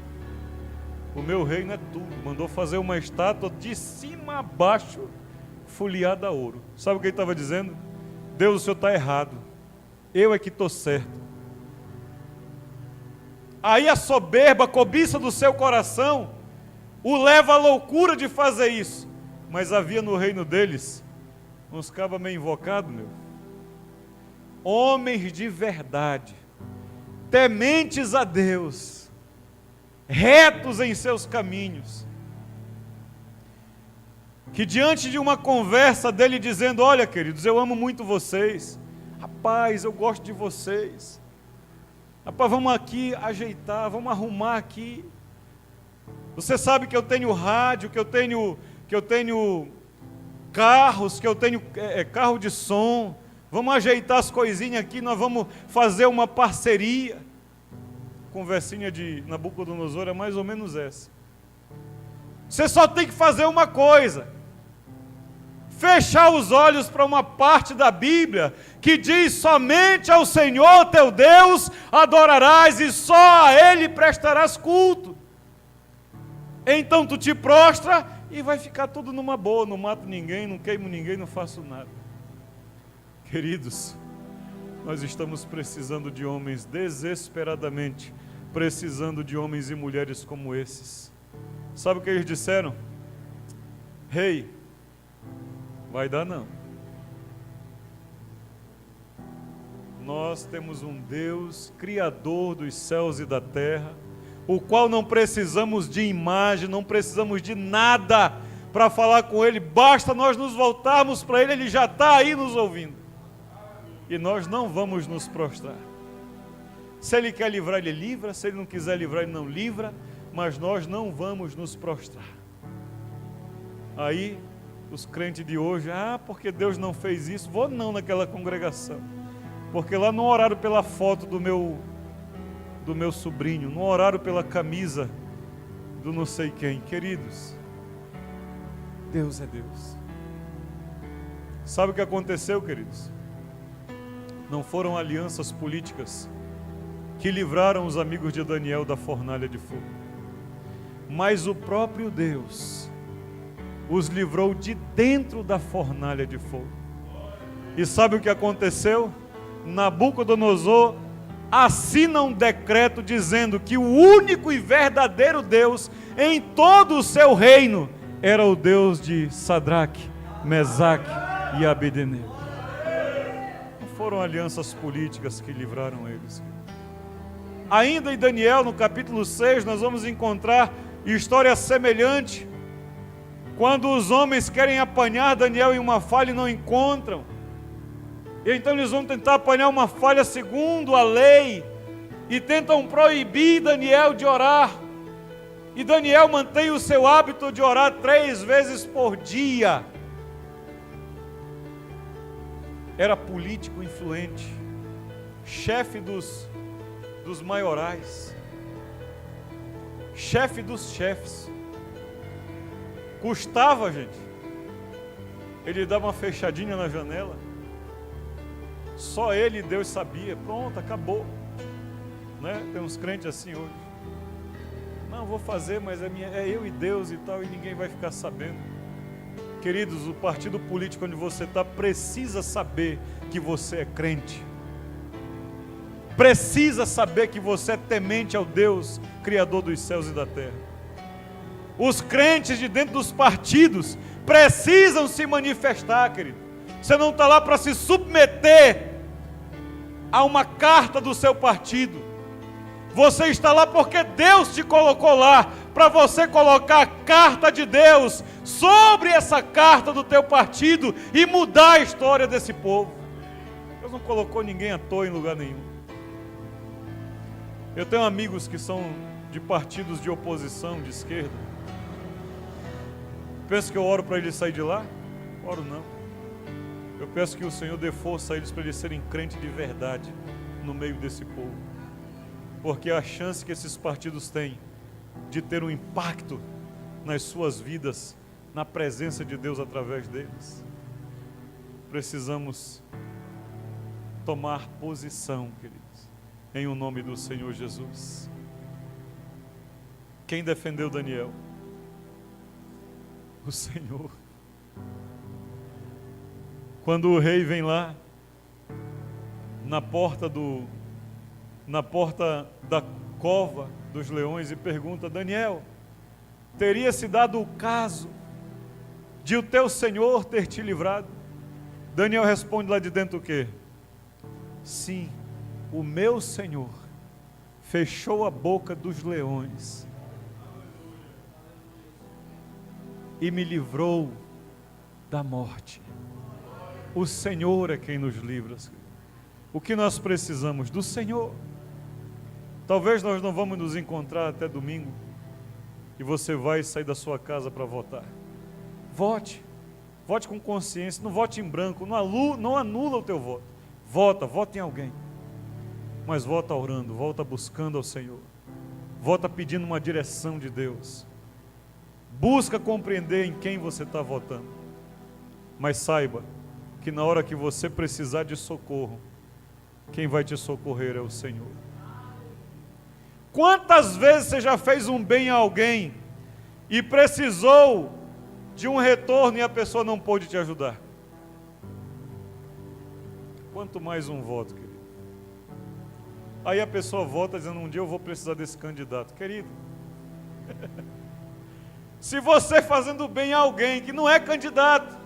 O meu reino é tudo. Mandou fazer uma estátua de cima a baixo, folheada a ouro. Sabe o que ele estava dizendo? Deus, o Senhor está errado. Eu é que estou certo. Aí a soberba, a cobiça do seu coração o leva à loucura de fazer isso. Mas havia no reino deles uns cabas meio invocados, meu. Homens de verdade, tementes a Deus, retos em seus caminhos, que diante de uma conversa dele dizendo: olha, queridos, eu amo muito vocês, rapaz, eu gosto de vocês, rapaz, vamos aqui ajeitar, vamos arrumar aqui, você sabe que eu tenho rádio, que eu tenho carros, que eu tenho carro de som, vamos ajeitar as coisinhas aqui, nós vamos fazer uma parceria. Conversinha de Nabucodonosor é mais ou menos essa. Você só tem que fazer uma coisa: fechar os olhos para uma parte da Bíblia que diz: somente ao Senhor teu Deus adorarás e só a Ele prestarás culto. Então tu te prostra e vai ficar tudo numa boa, não mato ninguém, não queimo ninguém, não faço nada. Queridos, nós estamos precisando de homens, desesperadamente precisando de homens e mulheres como esses. Sabe o que eles disseram? Rei, vai dar não. Nós temos um Deus, Criador dos céus e da terra, o qual não precisamos de imagem, não precisamos de nada para falar com Ele, basta nós nos voltarmos para Ele, Ele já está aí nos ouvindo. E nós não vamos nos prostrar. Se Ele quer livrar, Ele livra, se Ele não quiser livrar, Ele não livra, mas nós não vamos nos prostrar. Aí, os crentes de hoje: porque Deus não fez isso, vou não naquela congregação, porque lá não oraram pela foto do meu sobrinho, não oraram pela camisa do não sei quem. Queridos, Deus é Deus. Sabe o que aconteceu, queridos? Não foram alianças políticas que livraram os amigos de Daniel da fornalha de fogo, mas o próprio Deus os livrou de dentro da fornalha de fogo. E sabe o que aconteceu? Nabucodonosor assina um decreto dizendo que o único e verdadeiro Deus em todo o seu reino era o Deus de Sadraque, Mesaque e Abednego. Não foram alianças políticas que livraram eles. Ainda em Daniel, no capítulo 6, nós vamos encontrar história semelhante, quando os homens querem apanhar Daniel em uma falha e não encontram. E então eles vão tentar apanhar uma falha segundo a lei e tentam proibir Daniel de orar. E Daniel mantém o seu hábito de orar 3 vezes por dia. Era político influente, chefe dos maiorais, chefe dos chefes. Custava, gente, ele dava uma fechadinha na janela. Só ele e Deus sabia. Pronto, acabou, né? Tem uns crentes assim hoje. Não, vou fazer, mas é eu e Deus e tal, e ninguém vai ficar sabendo. Queridos, o partido político onde você está precisa saber que você é crente. Precisa saber que você é temente ao Deus, Criador dos céus e da terra. Os crentes de dentro dos partidos precisam se manifestar, querido. Você não está lá para se submeter a uma carta do seu partido. Você está lá porque Deus te colocou lá, para você colocar a carta de Deus sobre essa carta do teu partido e mudar a história desse povo. Deus não colocou ninguém à toa em lugar nenhum. Eu tenho amigos que são de partidos de oposição, de esquerda. Pensa que eu oro para eles sair de lá? Oro não. Eu peço que o Senhor dê força a eles para eles serem crentes de verdade no meio desse povo. Porque a chance que esses partidos têm de ter um impacto nas suas vidas, na presença de Deus através deles. Precisamos tomar posição, queridos, em o nome do Senhor Jesus. Quem defendeu Daniel? O Senhor. Quando o rei vem lá, na porta da cova dos leões e pergunta: Daniel, teria se dado o caso de o teu Senhor ter te livrado? Daniel responde lá de dentro o quê? Sim, o meu Senhor fechou a boca dos leões e me livrou da morte. O Senhor é quem nos livra. O que nós precisamos? Do Senhor. Talvez nós não vamos nos encontrar até domingo e você vai sair da sua casa para votar. Vote. Vote com consciência. Não vote em branco. Não anula o teu voto. Vota em alguém. Mas vota orando, volta buscando ao Senhor. Vota pedindo uma direção de Deus. Busca compreender em quem você está votando. Mas saiba que na hora que você precisar de socorro, quem vai te socorrer é o Senhor. Quantas vezes você já fez um bem a alguém e precisou de um retorno e a pessoa não pôde te ajudar? Quanto mais um voto, querido. Aí a pessoa vota dizendo: um dia eu vou precisar desse candidato. Querido, se você fazendo bem a alguém que não é candidato,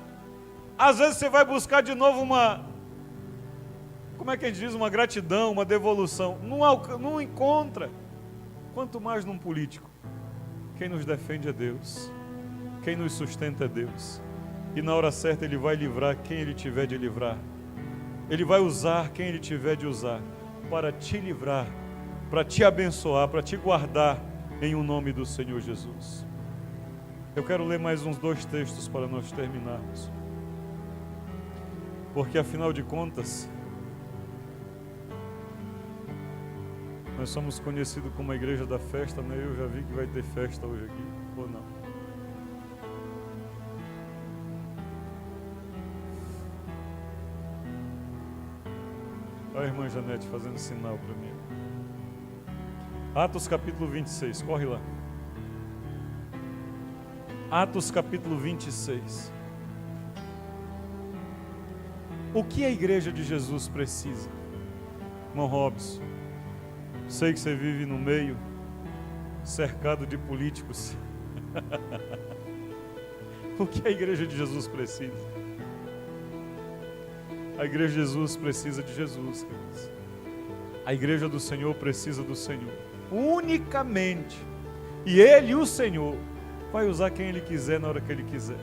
às vezes você vai buscar de novo como é que a gente diz? Uma gratidão, uma devolução. Não encontra. Quanto mais num político. Quem nos defende é Deus. Quem nos sustenta é Deus. E na hora certa Ele vai livrar quem Ele tiver de livrar. Ele vai usar quem Ele tiver de usar para te livrar, para te abençoar, para te guardar em o nome do Senhor Jesus. Eu quero ler mais uns 2 textos para nós terminarmos. Porque afinal de contas, nós somos conhecidos como a igreja da festa, né? Eu já vi que vai ter festa hoje aqui, ou não? Olha a irmã Janete fazendo sinal para mim. Atos capítulo 26, corre lá. Atos capítulo 26. O que a igreja de Jesus precisa? Irmão Robson, sei que você vive no meio cercado de políticos. O que a igreja de Jesus precisa? A igreja de Jesus precisa de Jesus, queridos. A igreja do Senhor precisa do Senhor, unicamente. E Ele, o Senhor, vai usar quem Ele quiser na hora que Ele quiser.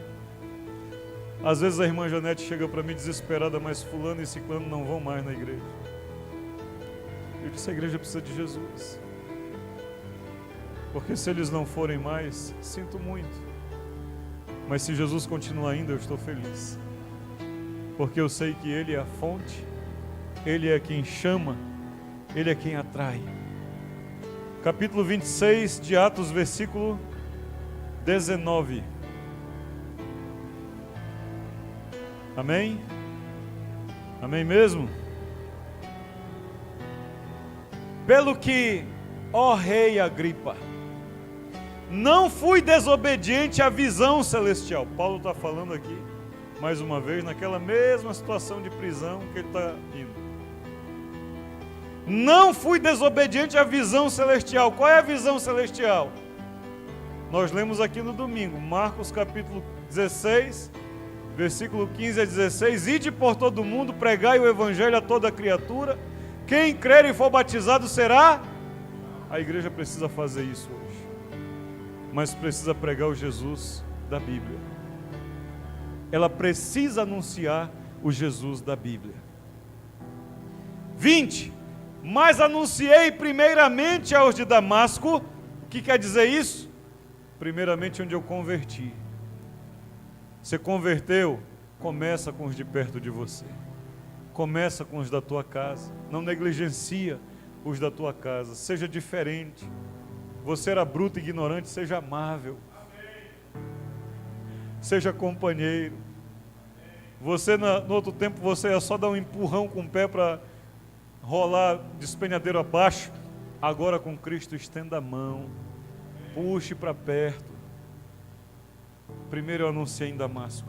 Às vezes a irmã Janete chega para mim desesperada, mas fulano e ciclano não vão mais na igreja. Eu disse, a igreja precisa de Jesus. Porque se eles não forem mais, sinto muito. Mas se Jesus continuar ainda, eu estou feliz. Porque eu sei que Ele é a fonte, Ele é quem chama, Ele é quem atrai. Capítulo 26 de Atos, versículo 19. Amém? Amém mesmo? Pelo que, ó rei Agripa, não fui desobediente à visão celestial. Paulo está falando aqui, mais uma vez, naquela mesma situação de prisão que ele está indo. Não fui desobediente à visão celestial. Qual é a visão celestial? Nós lemos aqui no domingo, Marcos capítulo 16, versículo 15 a 16. Ide por todo o mundo, pregai o evangelho a toda criatura. Quem crer e for batizado será. A igreja precisa fazer isso hoje. Mas precisa pregar o Jesus da Bíblia. Ela precisa anunciar o Jesus da Bíblia. 20. Mas anunciei primeiramente aos de Damasco. O que quer dizer isso? Primeiramente onde eu converti. Você converteu, começa com os de perto de você. Começa com os da tua casa. Não negligencia os da tua casa. Seja diferente. Você era bruto e ignorante, seja amável. Seja companheiro. Você no outro tempo, você ia só dar um empurrão com o pé para rolar despenhadeiro abaixo. Agora com Cristo estenda a mão. Puxe para perto. Primeiro eu anunciei em Damasco.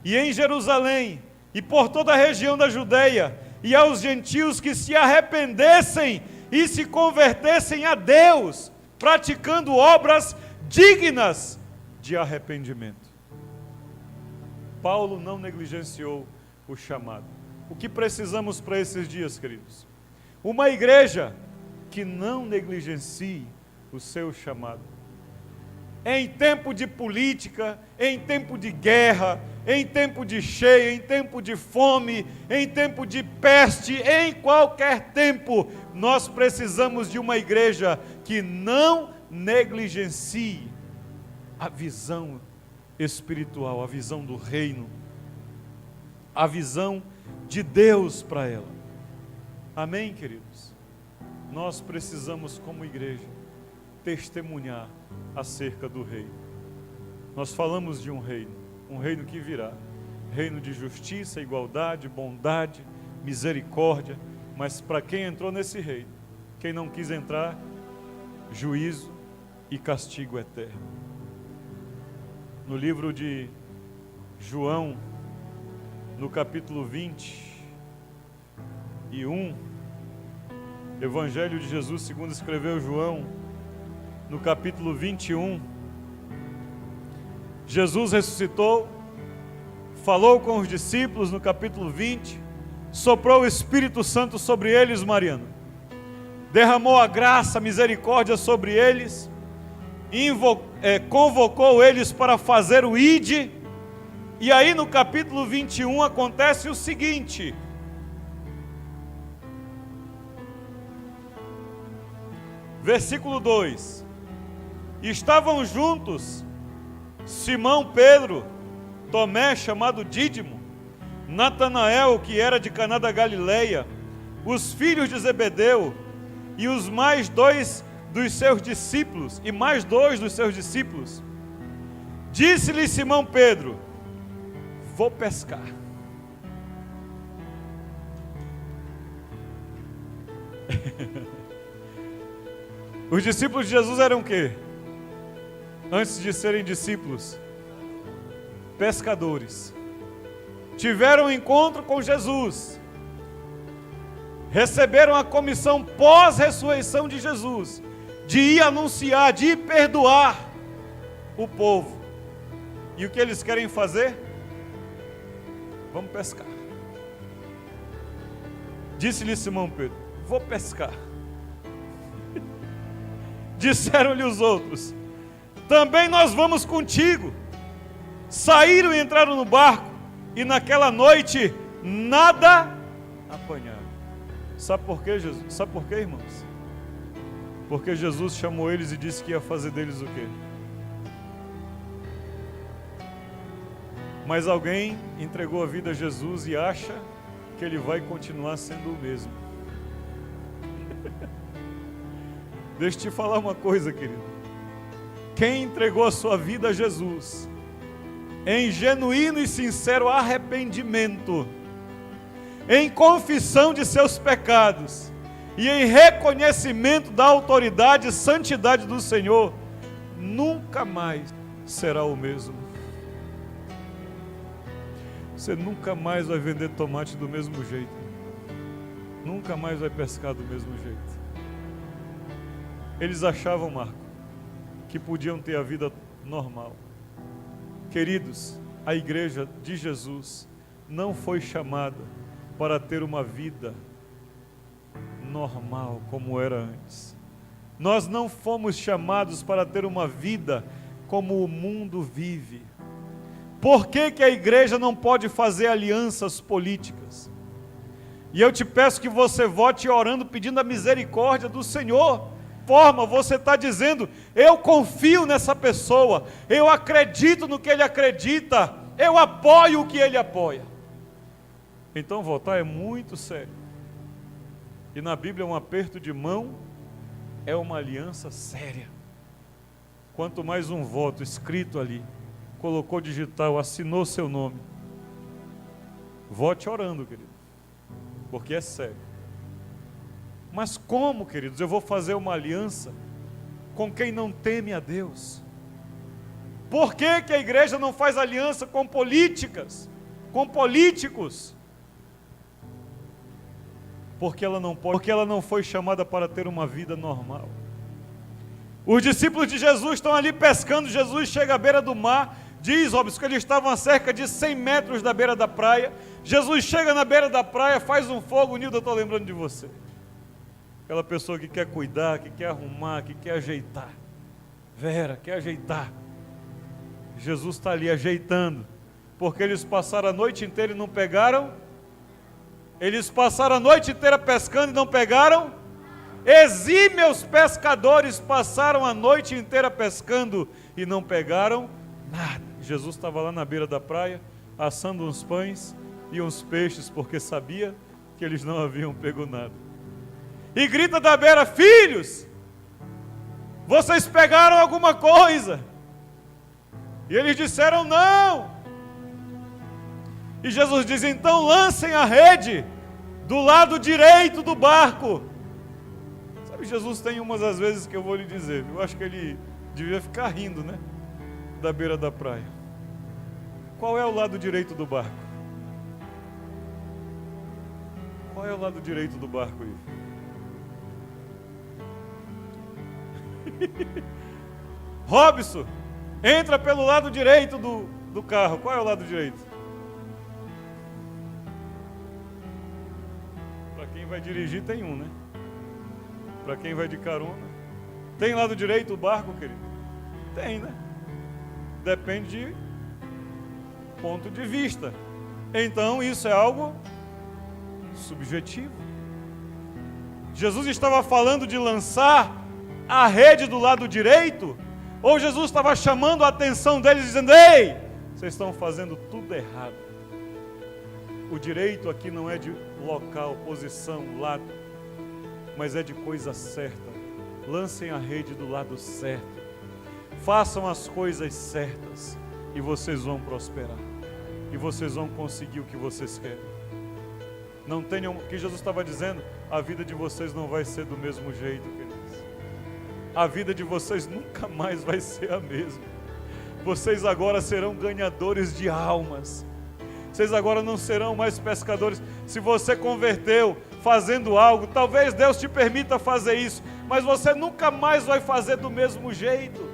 E em Jerusalém, e por toda a região da Judeia, e aos gentios que se arrependessem e se convertessem a Deus, praticando obras dignas de arrependimento. Paulo não negligenciou o chamado. O que precisamos para esses dias, queridos? Uma igreja que não negligencie o seu chamado. Em tempo de política, em tempo de guerra, em tempo de cheia, em tempo de fome, em tempo de peste, em qualquer tempo, nós precisamos de uma igreja que não negligencie a visão espiritual, a visão do reino, a visão de Deus para ela. Amém, queridos? Nós precisamos, como igreja, testemunhar acerca do reino. Nós falamos de um reino que virá, reino de justiça, igualdade, bondade, misericórdia, mas para quem entrou nesse reino, quem não quis entrar, juízo e castigo eterno. No livro de João, no capítulo 21, Evangelho de Jesus segundo escreveu João, no capítulo 21, Jesus ressuscitou, falou com os discípulos no capítulo 20, soprou o Espírito Santo sobre eles, Mariano, derramou a graça, a misericórdia sobre eles, convocou eles para fazer o ide, e aí no capítulo 21 acontece o seguinte: versículo 2: estavam juntos Simão Pedro, Tomé chamado Dídimo, Natanael que era de Caná da Galileia, os filhos de Zebedeu e os mais dois dos seus discípulos, Disse-lhe Simão Pedro: vou pescar. Os discípulos de Jesus eram o quê? Antes de serem discípulos, pescadores. Tiveram um encontro com Jesus. receberam a comissão pós-ressurreição de Jesus, de ir anunciar, de ir perdoar o povo. E o que eles querem fazer? Vamos pescar. Disse-lhe Simão Pedro: vou pescar. Disseram-lhe os outros: também nós vamos contigo. Saíram e entraram no barco, e naquela noite nada apanharam. Sabe por quê, Jesus? Sabe por quê, irmãos? Porque Jesus chamou eles e disse que ia fazer deles o quê? Mas alguém entregou a vida a Jesus e acha que ele vai continuar sendo o mesmo. Deixa eu te falar uma coisa, querido. Quem entregou a sua vida a Jesus, em genuíno e sincero arrependimento, em confissão de seus pecados e em reconhecimento da autoridade e santidade do Senhor, nunca mais será o mesmo. Você nunca mais vai vender tomate do mesmo jeito. Nunca mais vai pescar do mesmo jeito. Eles achavam, Marco, que podiam ter a vida normal. Queridos, a igreja de Jesus não foi chamada para ter uma vida normal como era antes. Nós não fomos chamados para ter uma vida como o mundo vive. Por que que a igreja não pode fazer alianças políticas? E eu te peço que você vote orando, pedindo a misericórdia do Senhor. Você está dizendo: eu confio nessa pessoa, eu acredito no que ele acredita, eu apoio o que ele apoia. Então votar é muito sério. E na Bíblia um aperto de mão é uma aliança séria. Quanto mais um voto escrito ali, colocou digital, assinou seu nome. Vote orando, querido, porque é sério. Mas como, queridos, eu vou fazer uma aliança com quem não teme a Deus? Por que que a igreja não faz aliança com políticas, com políticos? Porque ela não pode, porque ela não foi chamada para ter uma vida normal. Os discípulos de Jesus estão ali pescando. Jesus chega à beira do mar. Diz, Robson, que eles estavam a cerca de 100 metros da beira da praia. Jesus chega na beira da praia, faz um fogo. Nilda, eu estou lembrando de você. Aquela pessoa que quer cuidar, que quer arrumar, que quer ajeitar. Vera, quer ajeitar. Jesus está ali ajeitando. Porque eles passaram a noite inteira e não pegaram. Eles passaram a noite inteira pescando e não pegaram. Exímios pescadores passaram a noite inteira pescando e não pegaram nada. Jesus estava lá na beira da praia, assando uns pães e uns peixes, porque sabia que eles não haviam pego nada. E grita da beira: filhos, vocês pegaram alguma coisa? E eles disseram: não. E Jesus diz: então lancem a rede do lado direito do barco. Sabe, Jesus tem umas às vezes que eu vou lhe dizer, eu acho que ele devia ficar rindo, né? Da beira da praia. Qual é o lado direito do barco? Qual é o lado direito do barco aí? Robson, entra pelo lado direito do carro. Qual é o lado direito? Para quem vai dirigir tem um, né? Para quem vai de carona. Tem lado direito o barco, querido? Tem, né? Depende de ponto de vista. Então isso é algo subjetivo. Jesus estava falando de lançar a rede do lado direito, ou Jesus estava chamando a atenção deles dizendo: ei, vocês estão fazendo tudo errado. O direito aqui não é de local, posição, lado, mas é de coisa certa. Lancem a rede do lado certo, façam as coisas certas e vocês vão prosperar, e vocês vão conseguir o que vocês querem. Não tenham, o que Jesus estava dizendo, a vida de vocês não vai ser do mesmo jeito, queridos. A vida de vocês nunca mais vai ser a mesma. Vocês agora serão ganhadores de almas. Vocês agora não serão mais pescadores. Se você converteu, fazendo algo. Talvez Deus te permita fazer isso, mas você nunca mais vai fazer do mesmo jeito.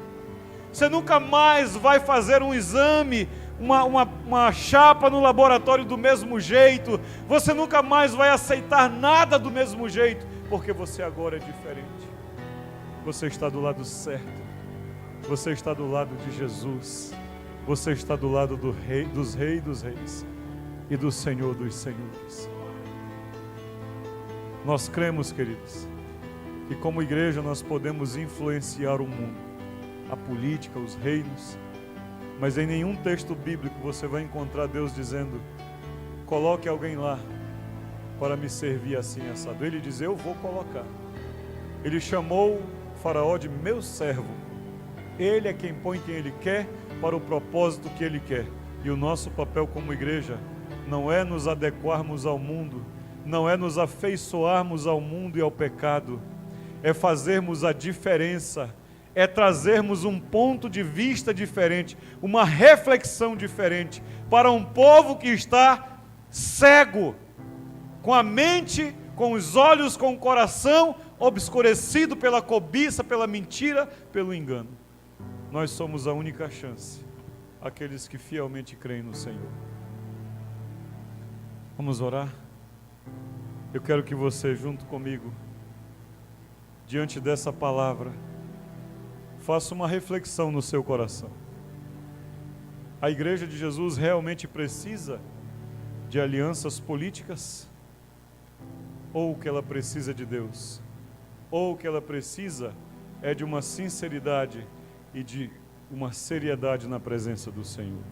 Você nunca mais vai fazer um exame, uma chapa no laboratório do mesmo jeito. Você nunca mais vai aceitar nada do mesmo jeito, porque você agora é diferente. Você está do lado certo. Você está do lado de Jesus. Você está do lado do Rei dos Reis e do Senhor dos Senhores. Nós cremos, queridos, que como igreja nós podemos influenciar o mundo, a política, os reinos, mas em nenhum texto bíblico você vai encontrar Deus dizendo: coloque alguém lá para me servir assim assado. Ele diz: eu vou colocar. Ele chamou Faraó de meu servo. Ele é quem põe quem ele quer para o propósito que ele quer. E o nosso papel como igreja não é nos adequarmos ao mundo, não é nos afeiçoarmos ao mundo e ao pecado, é fazermos a diferença, é trazermos um ponto de vista diferente, uma reflexão diferente para um povo que está cego, com a mente, com os olhos, com o coração obscurecido pela cobiça, pela mentira, pelo engano. Nós somos a única chance, aqueles que fielmente creem no Senhor. Vamos orar? Eu quero que você, junto comigo, diante dessa palavra, faça uma reflexão no seu coração. A Igreja de Jesus realmente precisa de alianças políticas? Ou o que ela precisa de Deus? Ou o que ela precisa é de uma sinceridade e de uma seriedade na presença do Senhor?